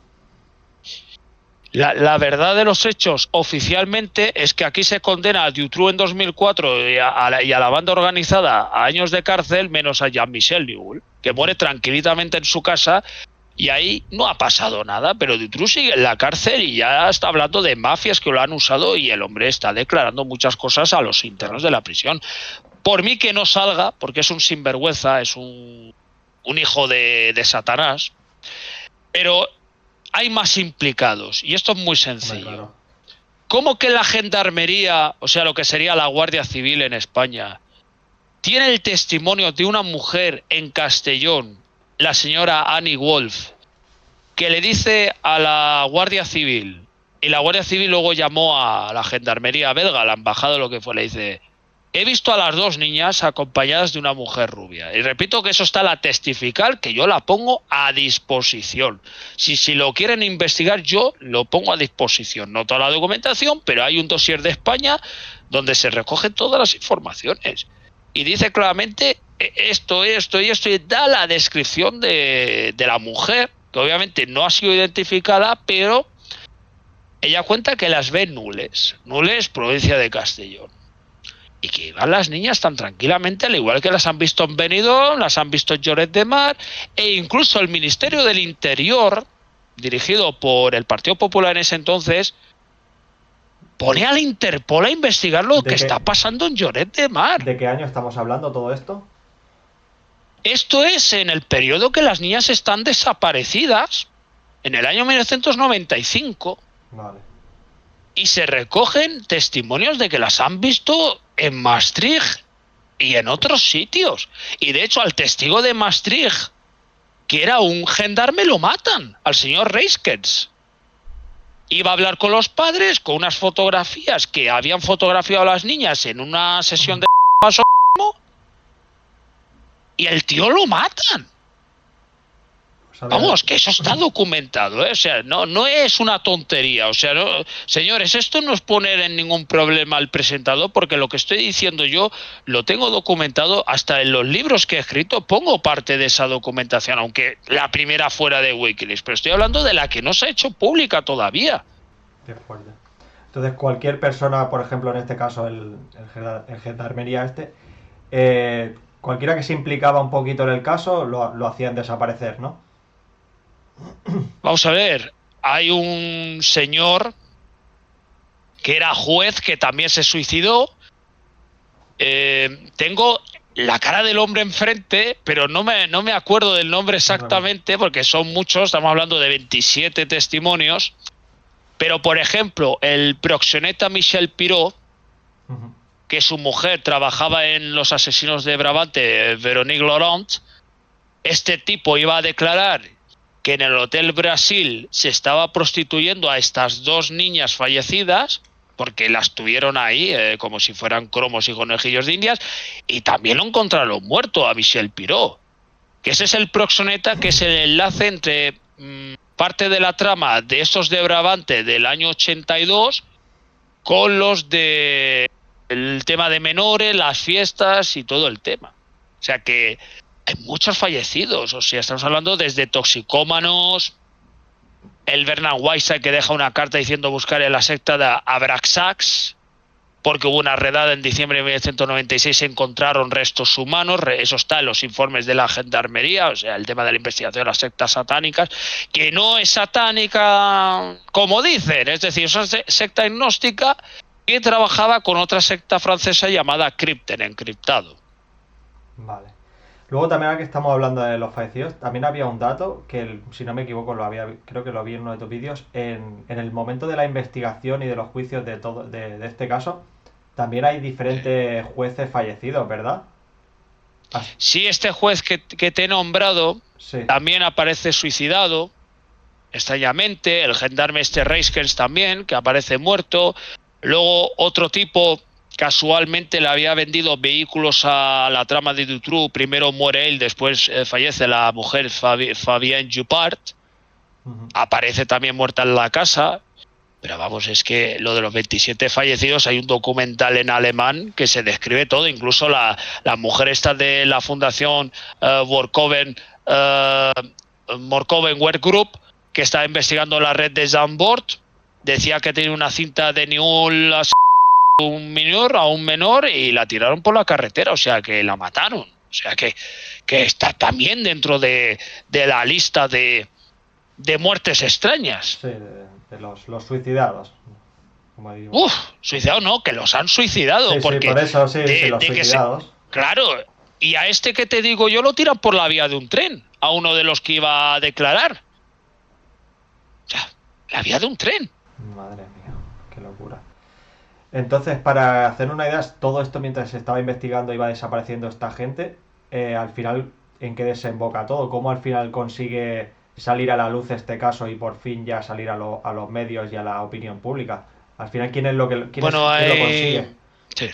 La verdad de los hechos oficialmente es que aquí se condena a Dutroux en 2004 y a la banda organizada a años de cárcel, menos a Jean-Michel Nioul, que muere tranquilamente en su casa, y ahí no ha pasado nada, pero Dutroux sigue en la cárcel y ya está hablando de mafias que lo han usado, y el hombre está declarando muchas cosas a los internos de la prisión. Por mí que no salga, porque es un sinvergüenza, es un hijo de Satanás, pero hay más implicados. Y esto es muy sencillo. Claro. ¿Cómo que la gendarmería, o sea, lo que sería la Guardia Civil en España, tiene el testimonio de una mujer en Castellón, la señora Annie Wolf, que le dice a la Guardia Civil, y la Guardia Civil luego llamó a la gendarmería belga, a la embajada o lo que fue, le dice: he visto a las dos niñas acompañadas de una mujer rubia. Y repito que eso está la testifical, que yo la pongo a disposición. Si lo quieren investigar, yo lo pongo a disposición. No toda la documentación, pero hay un dossier de España donde se recogen todas las informaciones. Y dice claramente esto y esto, y da la descripción de la mujer, que obviamente no ha sido identificada, pero ella cuenta que las ve Nules. Nules, provincia de Castellón. Y que van las niñas tan tranquilamente, al igual que las han visto en Benidorm, las han visto en Lloret de Mar, e incluso el Ministerio del Interior, dirigido por el Partido Popular en ese entonces, pone al Interpol a investigar lo que está pasando en Lloret de Mar. ¿De qué año estamos hablando todo esto? Esto es en el periodo que las niñas están desaparecidas, en el año 1995. Vale. Y se recogen testimonios de que las han visto en Maastricht y en otros sitios. Y de hecho al testigo de Maastricht, que era un gendarme, lo matan, al señor Reiskens. Iba a hablar con los padres con unas fotografías que habían fotografiado a las niñas en una sesión de y el tío lo matan. Vamos, que eso está documentado, ¿eh? O sea, no es una tontería. O sea, no, señores, esto no es poner en ningún problema al presentador, porque lo que estoy diciendo yo lo tengo documentado, hasta en los libros que he escrito pongo parte de esa documentación, aunque la primera fuera de Wikileaks, pero estoy hablando de la que no se ha hecho pública todavía. Qué fuerte. Entonces, cualquier persona, por ejemplo, en este caso el gendarmería cualquiera que se implicaba un poquito en el caso, lo hacían desaparecer, ¿no? Vamos a ver, hay un señor que era juez que también se suicidó. Tengo la cara del hombre enfrente, pero no me acuerdo del nombre exactamente, porque son muchos, estamos hablando de 27 testimonios. Pero, por ejemplo, el proxeneta Michel Pirot, que su mujer trabajaba en Los asesinos de Brabante, Veronique Laurent, este tipo iba a declarar que en el Hotel Brasil se estaba prostituyendo a estas dos niñas fallecidas, porque las tuvieron ahí como si fueran cromos y conejillos de indias, y también lo encontraron muerto a Michel Pirot, que ese es el proxeneta, que es el enlace entre parte de la trama de estos de Brabante del año 82 con los de el tema de menores, las fiestas y todo el tema. O sea que hay muchos fallecidos, o sea, estamos hablando desde toxicómanos, el Bernard Weiss, que deja una carta diciendo buscar en la secta de Abraxas, porque hubo una redada en diciembre de 1996, se encontraron restos humanos, eso está en los informes de la gendarmería, o sea, el tema de la investigación de las sectas satánicas, que no es satánica como dicen, es decir, es una secta agnóstica que trabajaba con otra secta francesa llamada Crypten, encriptado. Vale. Luego también, ahora que estamos hablando de los fallecidos, también había un dato que, si no me equivoco, creo que lo vi en uno de tus vídeos, en el momento de la investigación y de los juicios de este caso, también hay diferentes jueces fallecidos, ¿verdad? Sí, este juez que te he nombrado también aparece suicidado, extrañamente, el gendarme Reiskens también, que aparece muerto, luego otro tipo casualmente le había vendido vehículos a la trama de Dutroux, primero muere él, después fallece la mujer Fabienne Jupart, aparece también muerta en la casa, pero vamos, es que lo de los 27 fallecidos, hay un documental en alemán que se describe todo, incluso la mujer esta de la fundación Morkoven Work Group, que está investigando la red de Zambord, decía que tenía una cinta de Newell a un menor y la tiraron por la carretera, o sea que la mataron, o sea que está también dentro de la lista de muertes extrañas. Sí, de los suicidados. Como digo. Suicidados no, que los han suicidado. Sí, porque por eso, sí, los suicidados. Claro, y a este que te digo yo lo tiran por la vía de un tren, a uno de los que iba a declarar. la vía de un tren. Madre mía, qué locura. Entonces, para hacer una idea, todo esto mientras se estaba investigando iba desapareciendo esta gente, al final, ¿en qué desemboca todo? ¿Cómo al final consigue salir a la luz este caso y por fin ya salir a los medios y a la opinión pública? Al final, Bueno, quién lo consigue? sí.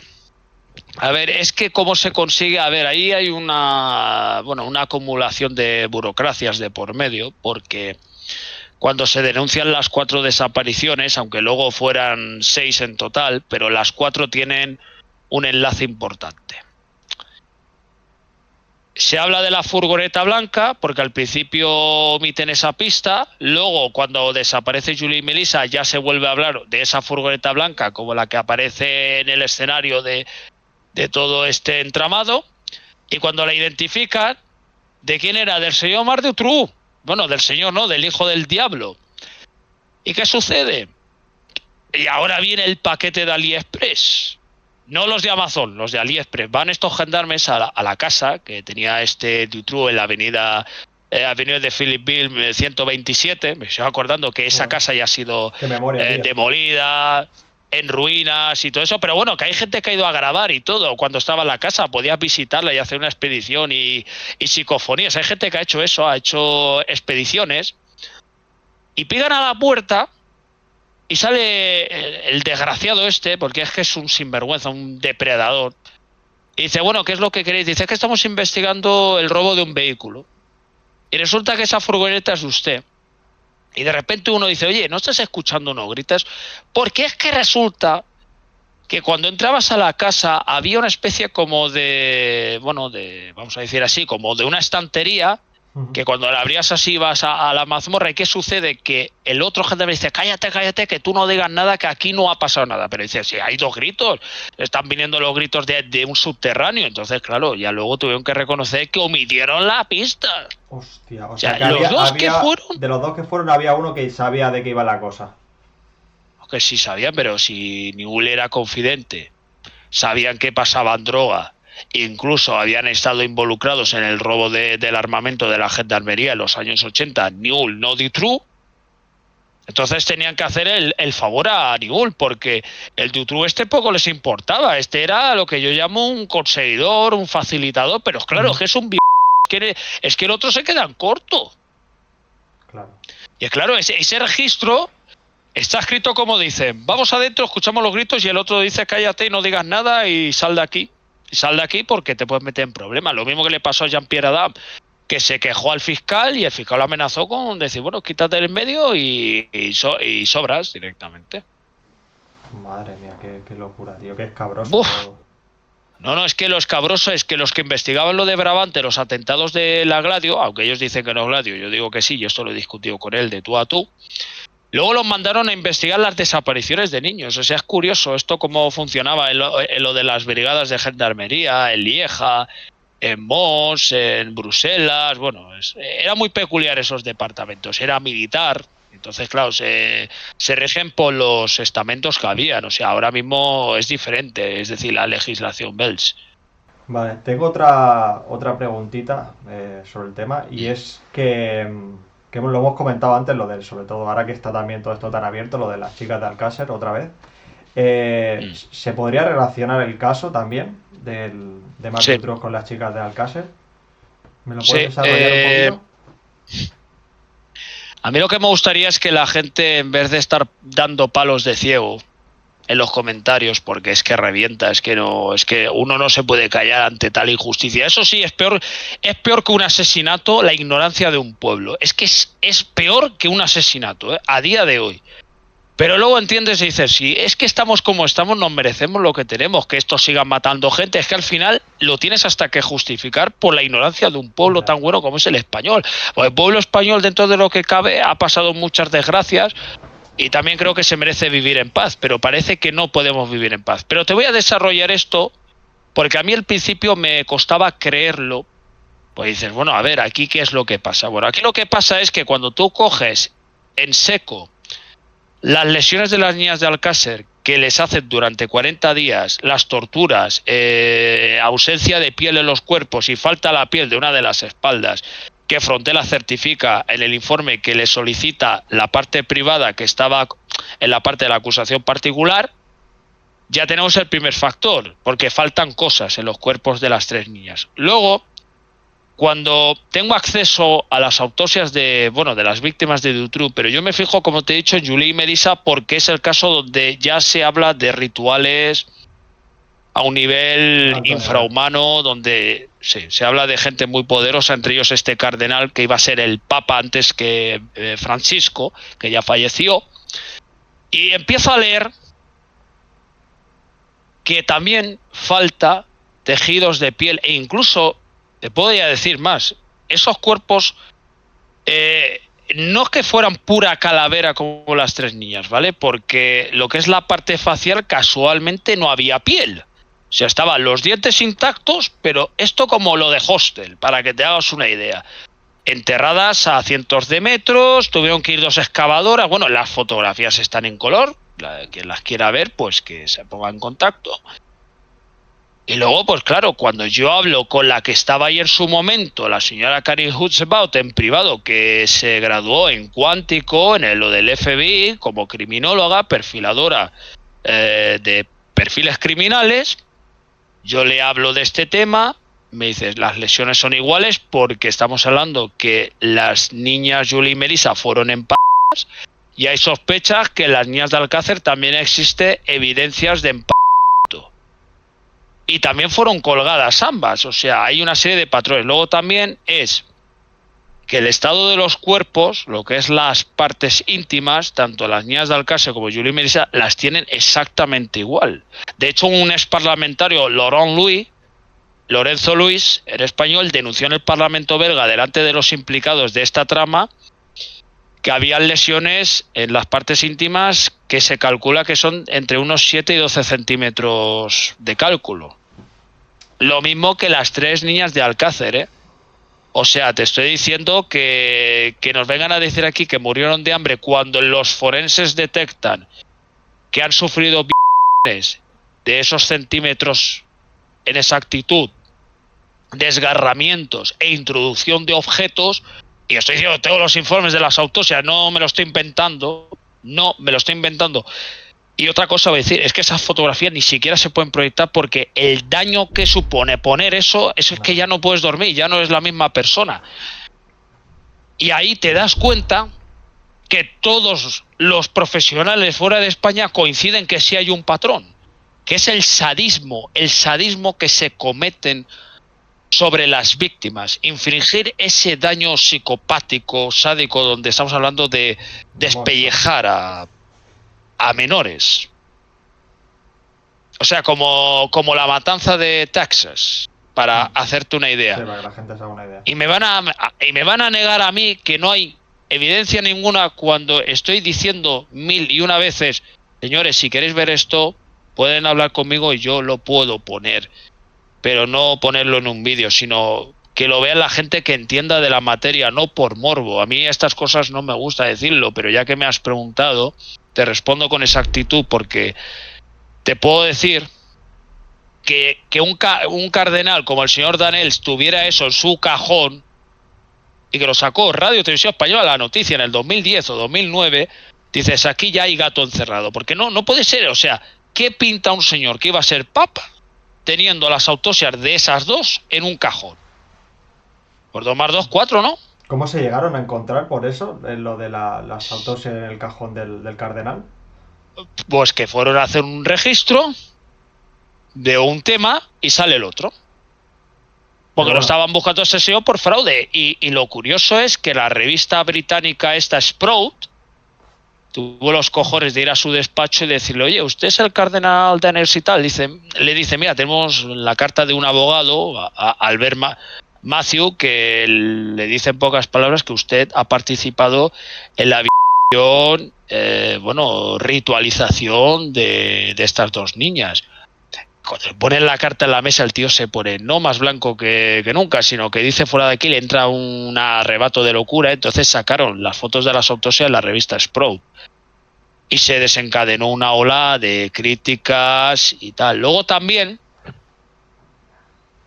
A ver, es que cómo se consigue, a ver, ahí hay una acumulación de burocracias de por medio, porque cuando se denuncian las 4 desapariciones, aunque luego fueran 6 en total, pero las 4 tienen un enlace importante. Se habla de la furgoneta blanca, porque al principio omiten esa pista, luego cuando desaparece Julie y Melissa ya se vuelve a hablar de esa furgoneta blanca como la que aparece en el escenario de todo este entramado, y cuando la identifican, ¿de quién era? Del señor Marc Dutroux. Bueno, del señor no, del hijo del diablo. ¿Y qué sucede? Y ahora viene el paquete de AliExpress. No los de Amazon, los de AliExpress. Van estos gendarmes a la casa que tenía este Dutroux en la avenida de Philippeville 127. Me estoy acordando que esa casa ya ha sido demolida, en ruinas y todo eso, pero bueno, que hay gente que ha ido a grabar y todo. Cuando estaba en la casa podías visitarla y hacer una expedición y psicofonías. Hay gente que ha hecho eso, ha hecho expediciones, y pican a la puerta y sale el desgraciado este, porque es que es un sinvergüenza, un depredador, y dice, bueno, ¿qué es lo que queréis? Dice que estamos investigando el robo de un vehículo, y resulta que esa furgoneta es de usted. Y de repente uno dice, oye, ¿no estás escuchando unos gritos? Porque es que resulta que cuando entrabas a la casa había una especie como vamos a decir así, como de una estantería, que cuando la abrías así vas a la mazmorra. ¿Y qué sucede? Que el otro gente me dice, cállate, que tú no digas nada, que aquí no ha pasado nada. Pero dice, sí, hay 2 gritos, están viniendo los gritos de un subterráneo. Entonces, claro, ya luego tuvieron que reconocer que omitieron la pista. Hostia, o sea, que los dos que fueron... De los 2 que fueron había uno que sabía de qué iba la cosa. Que sí sabían, pero si Newell era confidente, sabían que pasaban droga, incluso habían estado involucrados en el robo del armamento de la gendarmería en los años 80, Newell, no Dutroux. Entonces tenían que hacer el favor a Newell, porque el Dutroux poco les importaba. Este era lo que yo llamo un conseguidor, un facilitador, pero claro, es que es un es que el otro se queda en corto. Claro. Y claro, ese registro está escrito como dicen, vamos adentro, escuchamos los gritos, y el otro dice, cállate y no digas nada y sal de aquí. Y sal de aquí porque te puedes meter en problemas. Lo mismo que le pasó a Jean-Pierre Adam, que se quejó al fiscal y el fiscal lo amenazó con decir, bueno, quítate del medio y sobras directamente. Madre mía, qué locura, tío, qué escabroso. No, es que lo escabroso es que los que investigaban lo de Brabante, los atentados de la Gladio, aunque ellos dicen que no es Gladio, yo digo que sí, yo esto lo he discutido con él de tú a tú, luego los mandaron a investigar las desapariciones de niños. O sea, es curioso esto cómo funcionaba en lo de las brigadas de gendarmería, en Lieja, en Mons, en Bruselas. Bueno, era muy peculiar esos departamentos, era militar. Entonces, claro, se rigen por los estamentos que habían. O sea, ahora mismo es diferente, es decir, la legislación Bells. Vale, tengo otra preguntita sobre el tema, y es que lo hemos comentado antes, sobre todo ahora que está también todo esto tan abierto, lo de las chicas de Alcácer otra vez. ¿Se podría relacionar el caso también de Marc Dutroux con las chicas de Alcácer? ¿Me lo puedes desarrollar un poquito? A mí lo que me gustaría es que la gente, en vez de estar dando palos de ciego en los comentarios, porque es que revienta, es que uno no se puede callar ante tal injusticia. Eso sí, es peor que un asesinato, la ignorancia de un pueblo. Es que es peor que un asesinato, a día de hoy. Pero luego entiendes y dices, si es que estamos como estamos, nos merecemos lo que tenemos, que estos sigan matando gente. Es que al final lo tienes hasta que justificar por la ignorancia de un pueblo tan bueno como es el español. Pues el pueblo español, dentro de lo que cabe, ha pasado muchas desgracias, y también creo que se merece vivir en paz, pero parece que no podemos vivir en paz. Pero te voy a desarrollar esto, porque a mí al principio me costaba creerlo. Pues dices, bueno, a ver, ¿aquí qué es lo que pasa? Bueno, aquí lo que pasa es que cuando tú coges en seco las lesiones de las niñas de Alcácer que les hacen durante 40 días, las torturas, ausencia de piel en los cuerpos y falta la piel de una de las espaldas, que Frontera certifica en el informe que le solicita la parte privada que estaba en la parte de la acusación particular, ya tenemos el primer factor, porque faltan cosas en los cuerpos de las 3 niñas. Luego, cuando tengo acceso a las autopsias de las víctimas de Dutroux, pero yo me fijo, como te he dicho, en Julie y Melissa, porque es el caso donde ya se habla de rituales a un nivel infrahumano, donde sí, se habla de gente muy poderosa, entre ellos este cardenal que iba a ser el papa antes que Francisco, que ya falleció. Y empiezo a leer que también falta tejidos de piel, e incluso, te puedo ya decir más, esos cuerpos no es que fueran pura calavera como las 3 niñas, ¿vale? Porque lo que es la parte facial, casualmente no había piel. O sea, estaban los dientes intactos, pero esto como lo de Hostel, para que te hagas una idea. Enterradas a cientos de metros, tuvieron que ir 2 excavadoras. Bueno, las fotografías están en color, quien las quiera ver, pues que se ponga en contacto. Y luego, pues claro, cuando yo hablo con la que estaba ahí en su momento, la señora Karin Hutzbaut, en privado, que se graduó en cuántico, en lo del FBI, como criminóloga, perfiladora de perfiles criminales, yo le hablo de este tema, me dice, las lesiones son iguales porque estamos hablando que las niñas Julie y Melissa fueron empañadas y hay sospechas que en las niñas de Alcácer también existe evidencias de empañamiento. Y también fueron colgadas ambas, o sea, hay una serie de patrones. Luego también es que el estado de los cuerpos, lo que es las partes íntimas, tanto las niñas de Alcácer como Julie y Melissa, las tienen exactamente igual. De hecho, un ex parlamentario, Lorenzo Luis, en español, denunció en el Parlamento belga delante de los implicados de esta trama que había lesiones en las partes íntimas que se calcula que son entre unos 7 y 12 centímetros de cálculo. Lo mismo que las 3 niñas de Alcácer, ¿eh? O sea, te estoy diciendo que nos vengan a decir aquí que murieron de hambre cuando los forenses detectan que han sufrido violaciones de esos centímetros en exactitud, desgarramientos e introducción de objetos. Y estoy diciendo, tengo los informes de las autopsias, no me lo estoy inventando. Y otra cosa voy a decir, es que esas fotografías ni siquiera se pueden proyectar porque el daño que supone poner eso es que ya no puedes dormir, ya no es la misma persona. Y ahí te das cuenta que todos los profesionales fuera de España coinciden que sí hay un patrón, que es el sadismo que se cometen sobre las víctimas, infringir ese daño psicopático, sádico, donde estamos hablando de despellejar a menores. O sea, como la matanza de Texas, para hacerte una idea. Sí, para que la gente se haga una idea. Y me van a negar a mí que no hay evidencia ninguna cuando estoy diciendo 1001 veces, señores, si queréis ver esto, pueden hablar conmigo y yo lo puedo poner. Pero no ponerlo en un vídeo, sino que lo vea la gente que entienda de la materia, no por morbo. A mí estas cosas no me gusta decirlo, pero ya que me has preguntado, te respondo con exactitud, porque te puedo decir que un cardenal como el señor Danels tuviera eso en su cajón y que lo sacó Radio Televisión Española la noticia en el 2010 o 2009, dices, aquí ya hay gato encerrado, porque no puede ser. O sea, ¿qué pinta un señor que iba a ser papa teniendo las autopsias de esas 2 en un cajón? Por 2 más 2, 4, ¿no? ¿Cómo se llegaron a encontrar por eso, en lo de las autopsias en el cajón del cardenal? Pues que fueron a hacer un registro de un tema y sale el otro. Porque lo estaban buscando ese SEO por fraude. Y lo curioso es que la revista británica esta, Sprout, tuvo los cojones de ir a su despacho y decirle, oye, ¿usted es el cardenal Danels y tal? Le dice, mira, tenemos la carta de un abogado, Albert Matthew, que le dice en pocas palabras que usted ha participado en la violación, ritualización de estas 2 niñas. Cuando le ponen la carta en la mesa, el tío se pone no más blanco que nunca, sino que dice fuera de aquí, le entra un arrebato de locura. Entonces sacaron las fotos de las autopsias en la revista Sprout y se desencadenó una ola de críticas y tal. Luego también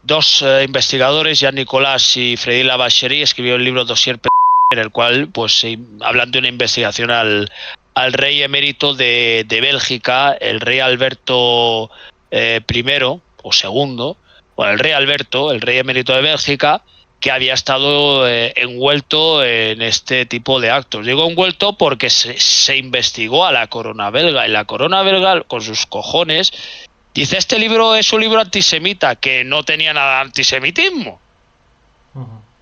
dos investigadores, Jean Nicolas y Freddy Lavacherie, escribió el libro Dossier P, en el cual pues hablan de una investigación al rey emérito de Bélgica, el rey Alberto I o segundo, bueno, el rey Alberto, el rey emérito de Bélgica, que había estado envuelto en este tipo de actos. Digo envuelto porque se investigó a la corona belga, y la corona belga, con sus cojones, dice: este libro es un libro antisemita, que no tenía nada de antisemitismo.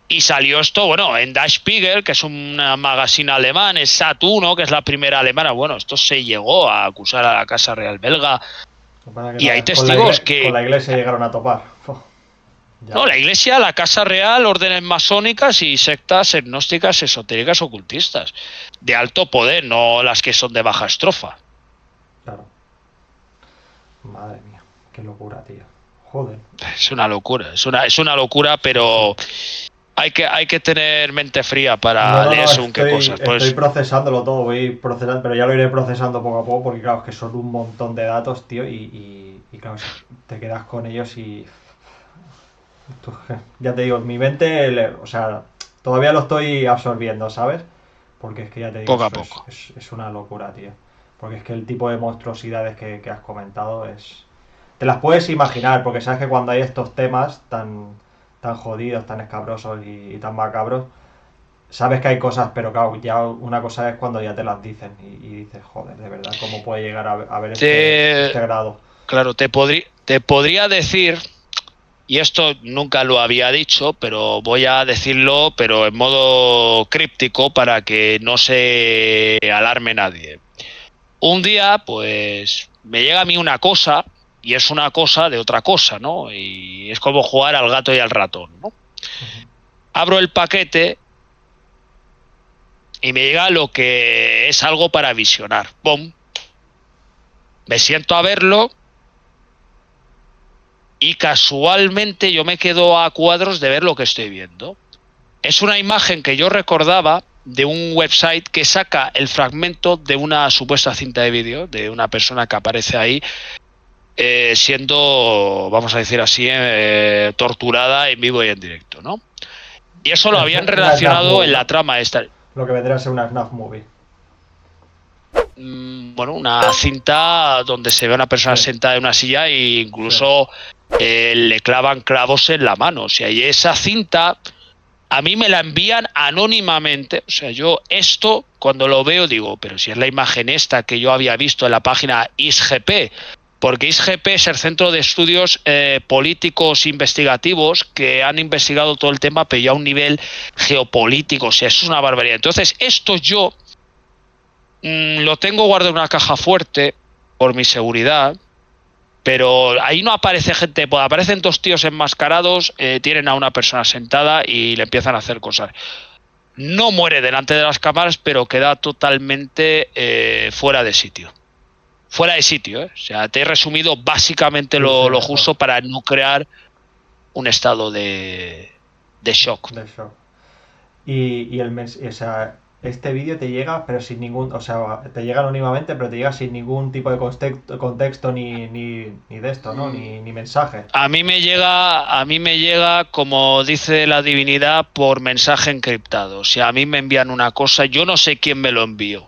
Y salió esto, bueno, en Der Spiegel, que es una magazine alemán, en Sat 1, que es la primera alemana. Bueno, esto se llegó a acusar a la Casa Real belga. Y hay testigos que... Con la iglesia llegaron a topar. No, la iglesia, la Casa Real, órdenes masónicas y sectas gnósticas, esotéricas, ocultistas. De alto poder, no las que son de baja estrofa. Claro. Madre mía, qué locura, tío. Joder. Es una locura, es una locura, pero hay que tener mente fría para leer según qué cosas. Estoy procesándolo todo, voy procesando, pero ya lo iré procesando poco a poco, porque claro, es que son un montón de datos, tío, y claro, te quedas con ellos y... Ya te digo, mi mente, o sea, todavía lo estoy absorbiendo, ¿sabes? Porque es que ya te digo, poco a poco. Es una locura, tío. Porque es que el tipo de monstruosidades que has comentado es... Te las puedes imaginar, porque sabes que cuando hay estos temas tan jodidos, tan escabrosos y tan macabros, sabes que hay cosas, pero claro, ya una cosa es cuando ya te las dicen y dices, joder, de verdad, ¿cómo puede llegar a ver este grado? Claro, te podría decir, y esto nunca lo había dicho, pero voy a decirlo, pero en modo críptico para que no se alarme nadie. Un día, pues, me llega a mí una cosa, y es una cosa de otra cosa, ¿no? Y es como jugar al gato y al ratón, ¿no? Abro el paquete y me llega lo que es algo para visionar. ¡Bum! Me siento a verlo y casualmente yo me quedo a cuadros de ver lo que estoy viendo. Es una imagen que yo recordaba de un website que saca el fragmento de una supuesta cinta de vídeo de una persona que aparece ahí siendo, vamos a decir así, torturada en vivo y en directo, ¿no? Y eso lo habían relacionado en la trama esta. Lo que vendría a ser una FNAF movie. Bueno, una cinta donde se ve a una persona sentada en una silla e incluso le clavan clavos en la mano. O sea, y esa cinta a mí me la envían anónimamente. O sea, yo esto cuando lo veo digo, pero si es la imagen esta que yo había visto en la página ISGP, porque ISGP es el Centro de Estudios Políticos Investigativos que han investigado todo el tema, pero ya a un nivel geopolítico. O sea, eso es una barbaridad. Entonces, esto yo lo tengo guardado en una caja fuerte por mi seguridad, pero ahí no aparece gente, pues aparecen dos tíos enmascarados, tienen a una persona sentada y le empiezan a hacer cosas. No muere delante de las cámaras, pero queda totalmente fuera de sitio. Fuera de sitio, ¿eh? O sea, te he resumido básicamente lo justo para no crear un estado de shock. De shock. Y o sea, este vídeo te llega, pero sin ningún, o sea, te llega anónimamente, pero te llega sin ningún tipo de contexto ni de esto, ¿no? Ni mensaje. A mí me llega, como dice la divinidad, por mensaje encriptado. O sea, a mí me envían una cosa, yo no sé quién me lo envió,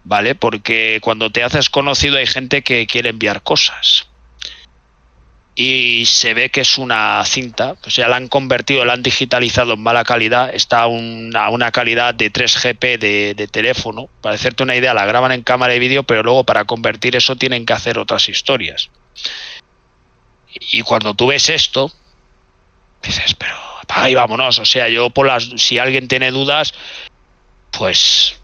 ¿vale? Porque cuando te haces conocido hay gente que quiere enviar cosas. Y se ve que es una cinta, o sea, la han convertido, la han digitalizado en mala calidad, está a una calidad de 3GP de teléfono. Para hacerte una idea, la graban en cámara de vídeo, pero luego para convertir eso tienen que hacer otras historias. Y cuando tú ves esto, dices, pero apaga y vámonos. O sea, yo si alguien tiene dudas, pues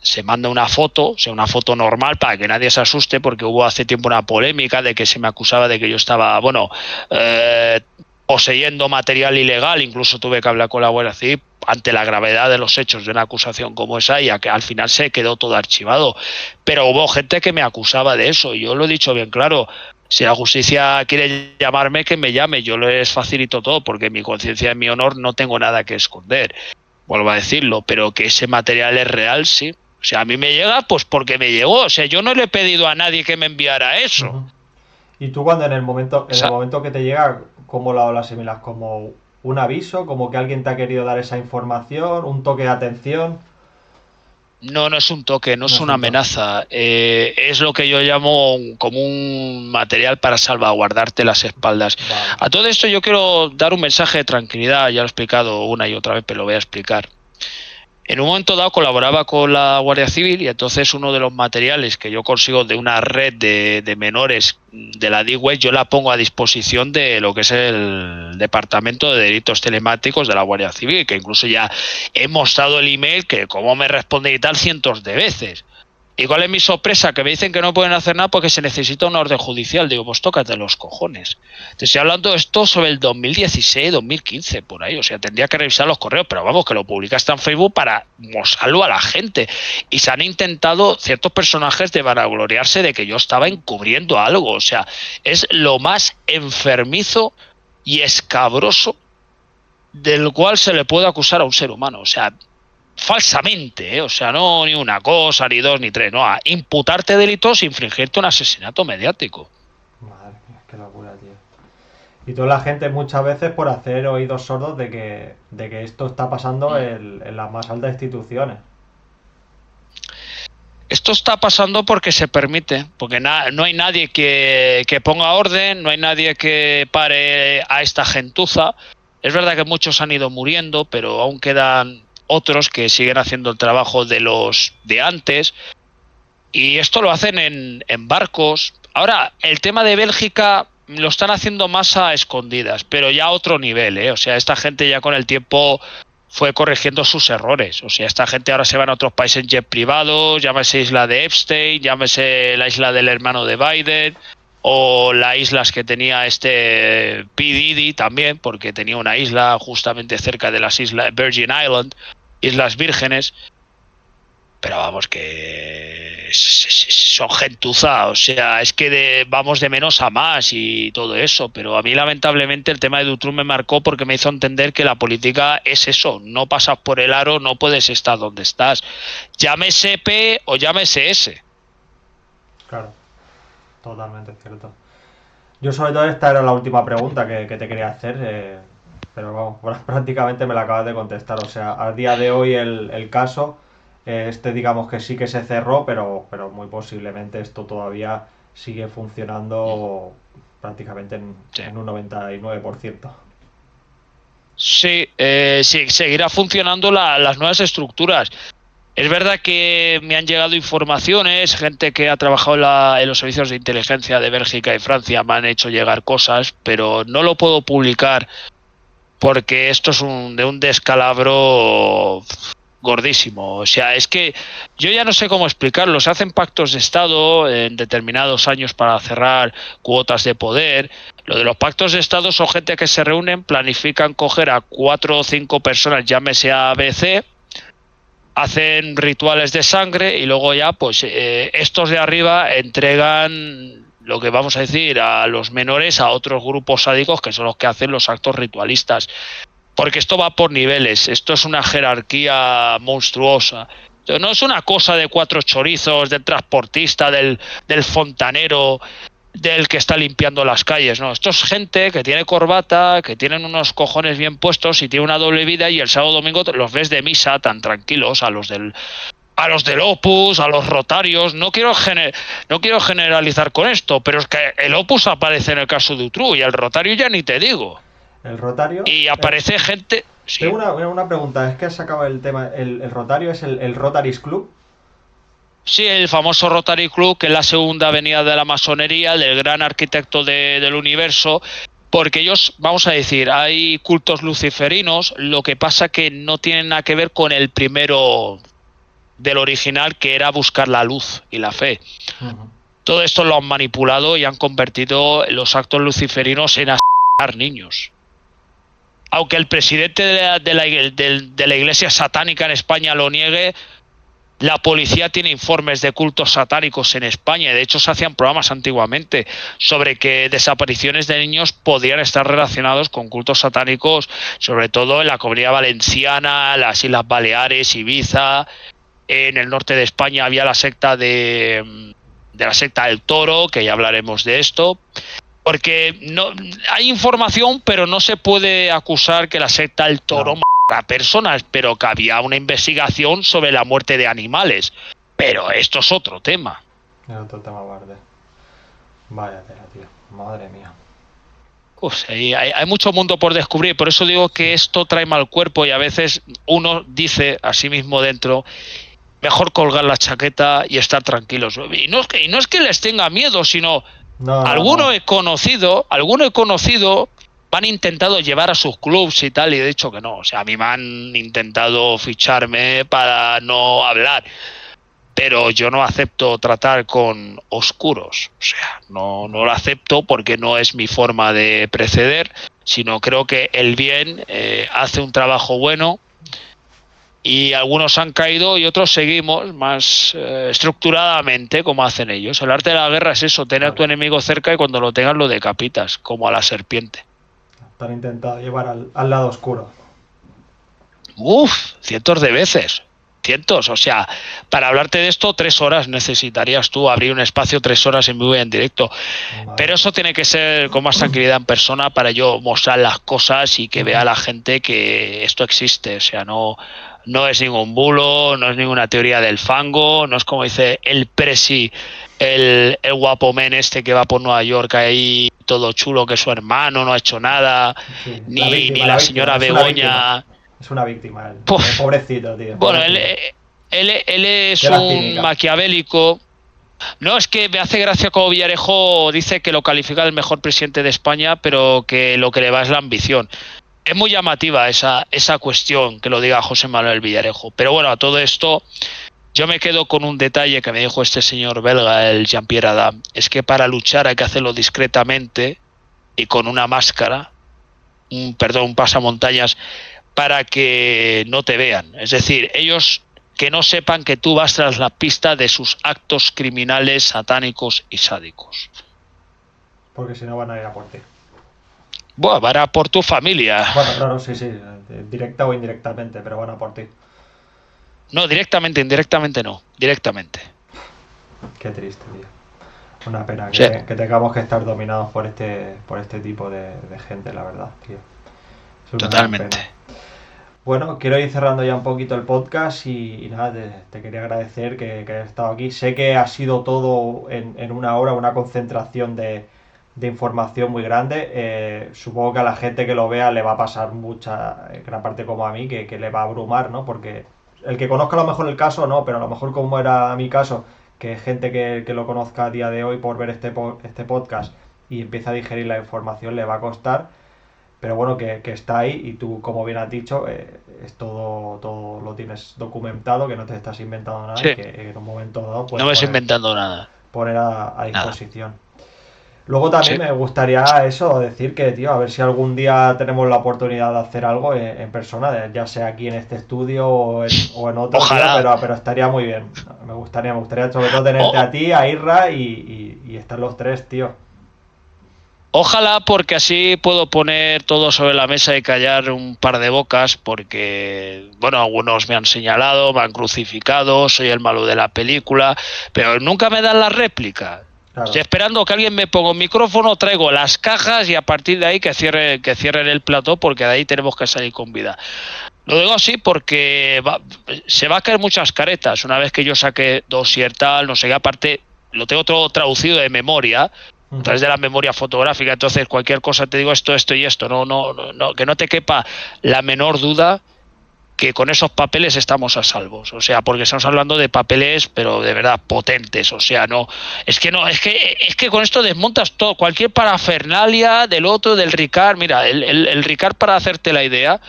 se manda una foto, o sea, una foto normal para que nadie se asuste, porque hubo hace tiempo una polémica de que se me acusaba de que yo estaba, poseyendo material ilegal. Incluso tuve que hablar con la Guardia Civil ante la gravedad de los hechos de una acusación como esa, y que al final se quedó todo archivado. Pero hubo gente que me acusaba de eso, y yo lo he dicho bien claro. Si la justicia quiere llamarme, que me llame, yo les facilito todo, porque mi conciencia y mi honor no tengo nada que esconder. Vuelvo a decirlo, pero que ese material es real, sí. O sea, a mí me llega pues porque me llegó. O sea, yo no le he pedido a nadie que me enviara eso. Y tú cuando en el momento que te llega, ¿cómo lo asimilas? ¿Como un aviso? ¿Como que alguien te ha querido dar esa información? ¿Un toque de atención? No, no es un toque, no No es es una un toque. amenaza. Es lo que yo llamo como un material para salvaguardarte las espaldas. Vale. A todo esto yo quiero dar un mensaje de tranquilidad, ya lo he explicado una y otra vez, pero lo voy a explicar. En un momento dado colaboraba con la Guardia Civil y entonces uno de los materiales que yo consigo de una red de menores de la DIWES yo la pongo a disposición de lo que es el Departamento de Delitos Telemáticos de la Guardia Civil, que incluso ya he mostrado el email que cómo me responde y tal cientos de veces. ¿Y cuál es mi sorpresa? Que me dicen que no pueden hacer nada porque se necesita una orden judicial. Digo, pues tócate los cojones. Te estoy hablando de esto sobre el 2016, 2015, por ahí. O sea, tendría que revisar los correos, pero vamos, que lo publicaste en Facebook para mostrarlo a la gente. Y se han intentado ciertos personajes de vanagloriarse de que yo estaba encubriendo algo. O sea, es lo más enfermizo y escabroso del cual se le puede acusar a un ser humano. O sea, falsamente, o sea, no ni una cosa, ni dos, ni tres, no, a imputarte delitos e infringirte un asesinato mediático. Madre mía, qué locura, tío. Y toda la gente muchas veces por hacer oídos sordos de que esto está pasando en las más altas instituciones. Esto está pasando porque se permite, porque no hay nadie que ponga orden, no hay nadie que pare a esta gentuza. Es verdad que muchos han ido muriendo, pero aún quedan otros que siguen haciendo el trabajo de los de antes. Y esto lo hacen en barcos. Ahora, el tema de Bélgica lo están haciendo más a escondidas, pero ya a otro nivel, ¿eh? O sea, esta gente ya con el tiempo fue corrigiendo sus errores. O sea, esta gente ahora se van a otros países en jet privados, llámese isla de Epstein, llámese la isla del hermano de Biden, o las islas que tenía este P. Diddy también, porque tenía una isla justamente cerca de las islas Virgin Island, Islas Vírgenes. Pero vamos, que son gentuza, o sea, es que vamos de menos a más y todo eso, pero a mí lamentablemente el tema de Dutroux me marcó porque me hizo entender que la política es eso, no pasas por el aro, no puedes estar donde estás, llámese P o llámese S. Claro, totalmente cierto. Yo sobre todo esta era la última pregunta que te quería hacer, pero vamos, prácticamente me la acabas de contestar. O sea, a día de hoy el caso, este digamos que sí que se cerró, pero muy posiblemente esto todavía sigue funcionando prácticamente Sí. en un 99%. Sí, sí, seguirá funcionando las nuevas estructuras. Es verdad que me han llegado informaciones, gente que ha trabajado en los servicios de inteligencia de Bélgica y Francia me han hecho llegar cosas, pero no lo puedo publicar porque esto es de un descalabro gordísimo. O sea, es que yo ya no sé cómo explicarlo. Se hacen pactos de Estado en determinados años para cerrar cuotas de poder. Lo de los pactos de Estado son gente que se reúnen, planifican coger a 4 o 5 personas, llámese A, B, C, hacen rituales de sangre y luego ya pues estos de arriba entregan lo que vamos a decir a los menores a otros grupos sádicos que son los que hacen los actos ritualistas, porque esto va por niveles, esto es una jerarquía monstruosa. No es una cosa de 4 chorizos, del transportista, del fontanero, del que está limpiando las calles, no, esto es gente que tiene corbata, que tienen unos cojones bien puestos y tiene una doble vida y el sábado domingo los ves de misa tan tranquilos a los del Opus, a los Rotarios. No quiero generalizar con esto, pero es que el Opus aparece en el caso de Utru y el Rotario ya ni te digo. El Rotario, Y aparece gente, tengo sí. una pregunta, es que has sacado el tema, el Rotario es el Rotary's Club. Sí, el famoso Rotary Club, que es la segunda avenida de la masonería, del gran arquitecto del universo, porque ellos, vamos a decir, hay cultos luciferinos, lo que pasa que no tienen nada que ver con el primero del original, que era buscar la luz y la fe. Uh-huh. Todo esto lo han manipulado y han convertido los actos luciferinos en asesinar niños. Aunque el presidente de la iglesia satánica en España lo niegue, la policía tiene informes de cultos satánicos en España. De hecho, se hacían programas antiguamente sobre que desapariciones de niños podían estar relacionados con cultos satánicos, sobre todo en la Comunidad Valenciana, las Islas Baleares, Ibiza. En el norte de España había la secta de la secta del Toro, que ya hablaremos de esto, porque no hay información, pero no se puede acusar que la secta del Toro matara a personas, pero que había una investigación sobre la muerte de animales. Pero esto es otro tema. Es otro tema, Barde. Vaya tela, tío. Madre mía. Pues hay mucho mundo por descubrir, por eso digo que esto trae mal cuerpo y a veces uno dice a sí mismo dentro, mejor colgar la chaqueta y estar tranquilos. Y no es que les tenga miedo, sino alguno he conocido, me han intentado llevar a sus clubs y tal, y he dicho que no. O sea, a mí me han intentado ficharme para no hablar, pero yo no acepto tratar con oscuros. O sea, no lo acepto porque no es mi forma de proceder, sino creo que el bien hace un trabajo bueno. Y algunos han caído y otros seguimos más estructuradamente como hacen ellos. El arte de la guerra es eso, tener a tu enemigo cerca y cuando lo tengas lo decapitas, como a la serpiente. Te han intentado llevar al lado oscuro. Cientos de veces. Cientos, o sea, para hablarte de esto 3 horas necesitarías tú abrir un espacio 3 horas en vivo y en directo. Vale. Pero eso tiene que ser con más tranquilidad en persona para yo mostrar las cosas y que vea la gente que esto existe. O sea, no es ningún bulo, no es ninguna teoría del fango, no es como dice el presi, el guapo men este que va por Nueva York ahí todo chulo, que su hermano no ha hecho nada, sí, ni la señora Begoña. Es una víctima, el pobrecito, tío. Bueno, él es un maquiavélico. No, es que me hace gracia como Villarejo dice que lo califica del mejor presidente de España, pero que lo que le va es la ambición. Es muy llamativa esa cuestión que lo diga José Manuel Villarejo. Pero bueno, a todo esto yo me quedo con un detalle que me dijo este señor belga, el Jean-Pierre Adam. Es que para luchar hay que hacerlo discretamente y con una máscara, un pasamontañas, para que no te vean. Es decir, ellos que no sepan que tú vas tras la pista de sus actos criminales, satánicos y sádicos. Porque si no van a ir a por ti. Bueno, van a por tu familia. Bueno, claro, sí, directa o indirectamente, pero van a por ti. No, indirectamente no, directamente. Qué triste, tío. Una pena que tengamos que estar dominados por este tipo de gente, la verdad, tío. Totalmente. Bueno, quiero ir cerrando ya un poquito el podcast y nada, te quería agradecer que hayas estado aquí. Sé que ha sido todo en una hora, una concentración de información muy grande. Supongo que a la gente que lo vea le va a pasar gran parte como a mí, que le va a abrumar, ¿no? Porque el que conozca a lo mejor el caso, no, pero a lo mejor como era mi caso, que gente que lo conozca a día de hoy por ver este podcast y empieza a digerir la información le va a costar. Pero bueno, que está ahí y tú, como bien has dicho, es todo lo tienes documentado, que no te estás inventando nada y que en un momento dado no me estoy inventando nada. Poner a disposición. Luego también me gustaría decir que, tío, a ver si algún día tenemos la oportunidad de hacer algo en persona, ya sea aquí en este estudio o en otro, tío, pero estaría muy bien. Me gustaría sobre todo tenerte a ti, a Irra y estar los tres, tío. Ojalá, porque así puedo poner todo sobre la mesa y callar un par de bocas, porque, bueno, algunos me han señalado, me han crucificado, soy el malo de la película, pero nunca me dan la réplica. Claro. Estoy esperando que alguien me ponga un micrófono, traigo las cajas y a partir de ahí que cierren el plató, porque de ahí tenemos que salir con vida. Lo digo así porque se va a caer muchas caretas. Una vez que yo saque dossier tal, no sé qué, aparte lo tengo todo traducido de memoria, a través de la memoria fotográfica, entonces cualquier cosa te digo esto y esto, no, que no te quepa la menor duda que con esos papeles estamos a salvos, o sea, porque estamos hablando de papeles, pero de verdad potentes, o sea, es que con esto desmontas todo, cualquier parafernalia del otro, del Ricard. Mira, el Ricard, para hacerte la idea,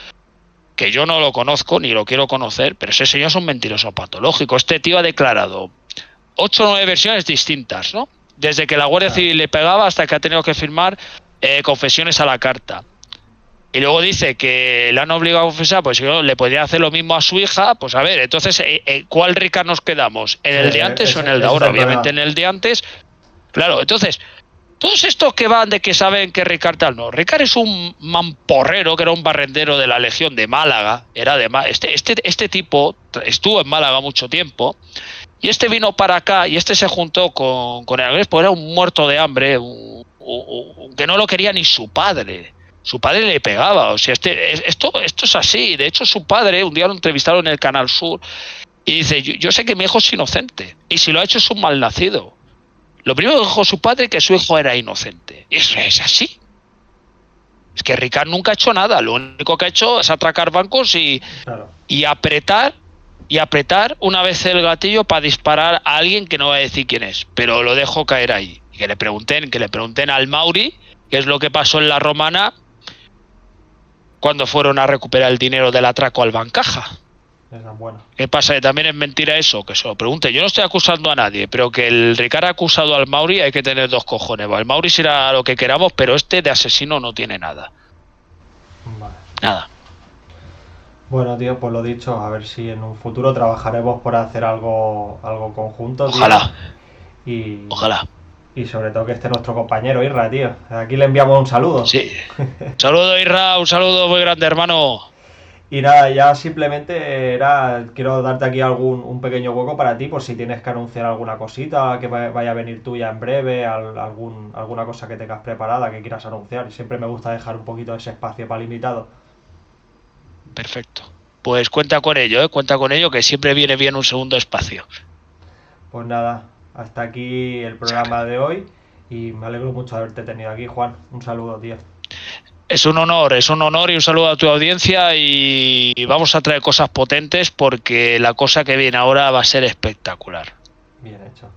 que yo no lo conozco ni lo quiero conocer, pero ese señor es un mentiroso patológico. Este tío ha declarado 8 o 9 versiones distintas, ¿no? Desde que la Guardia Civil le pegaba hasta que ha tenido que firmar confesiones a la carta. Y luego dice que le han obligado a confesar, pues si no, le podría hacer lo mismo a su hija. Pues a ver, entonces, ¿cuál Ricard nos quedamos? ¿En el de antes o en el de ahora? Obviamente en el de antes. Claro, entonces, todos estos que van de que saben que Ricard tal, no. Ricard es un mamporrero, que era un barrendero de la Legión de Málaga. Era de este tipo estuvo en Málaga mucho tiempo. Y este vino para acá y este se juntó con el inglés, pues era un muerto de hambre, que no lo quería ni su padre. Su padre le pegaba. O sea, esto es así. De hecho, su padre, un día lo entrevistaron en el Canal Sur y dice, yo sé que mi hijo es inocente. Y si lo ha hecho es un malnacido. Lo primero que dijo su padre que su hijo era inocente. Y eso es así. Es que Ricard nunca ha hecho nada. Lo único que ha hecho es atracar bancos Claro. y apretar una vez el gatillo para disparar a alguien que no va a decir quién es, pero lo dejo caer ahí. Y que le pregunten al Mauri qué es lo que pasó en la Romana cuando fueron a recuperar el dinero del atraco al Bancaja. Esa es buena. ¿Qué pasa? ¿Que también es mentira eso? Que se lo pregunte. Yo no estoy acusando a nadie, pero que el Ricard ha acusado al Mauri, hay que tener dos cojones. El Mauri será lo que queramos, pero este de asesino no tiene nada. Vale. Nada. Bueno, tío, pues lo dicho, a ver si en un futuro trabajaremos por hacer algo conjunto, tío. Ojalá. Y, Ojalá. y sobre todo que esté nuestro compañero Irra, tío. Aquí le enviamos un saludo. Sí. Un saludo, Irra, un saludo muy grande, hermano. Y nada, ya simplemente quiero darte aquí un pequeño hueco para ti, por si tienes que anunciar alguna cosita que vaya a venir tuya en breve, alguna cosa que tengas preparada que quieras anunciar. Y siempre me gusta dejar un poquito ese espacio para el invitado. Perfecto. Pues cuenta con ello, cuenta con ello, que siempre viene bien un segundo espacio. Pues nada, hasta aquí el programa de hoy y me alegro mucho de haberte tenido aquí, Juan. Un saludo, tío. Es un honor y un saludo a tu audiencia y vamos a traer cosas potentes porque la cosa que viene ahora va a ser espectacular. Bien hecho.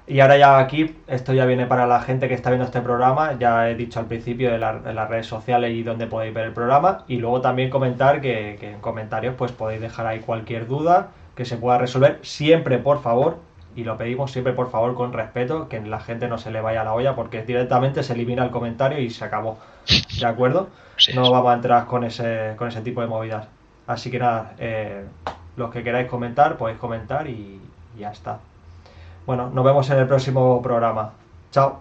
Y ahora ya aquí, esto ya viene para la gente que está viendo este programa, ya he dicho al principio de las redes sociales y donde podéis ver el programa, y luego también comentar que en comentarios pues podéis dejar ahí cualquier duda que se pueda resolver, siempre por favor, y lo pedimos siempre por favor con respeto, que la gente no se le vaya a la olla porque directamente se elimina el comentario y se acabó, ¿de acuerdo? Sí. No vamos a entrar con ese tipo de movidas. Así que nada, los que queráis comentar podéis comentar y ya está. Bueno, nos vemos en el próximo programa. Chao.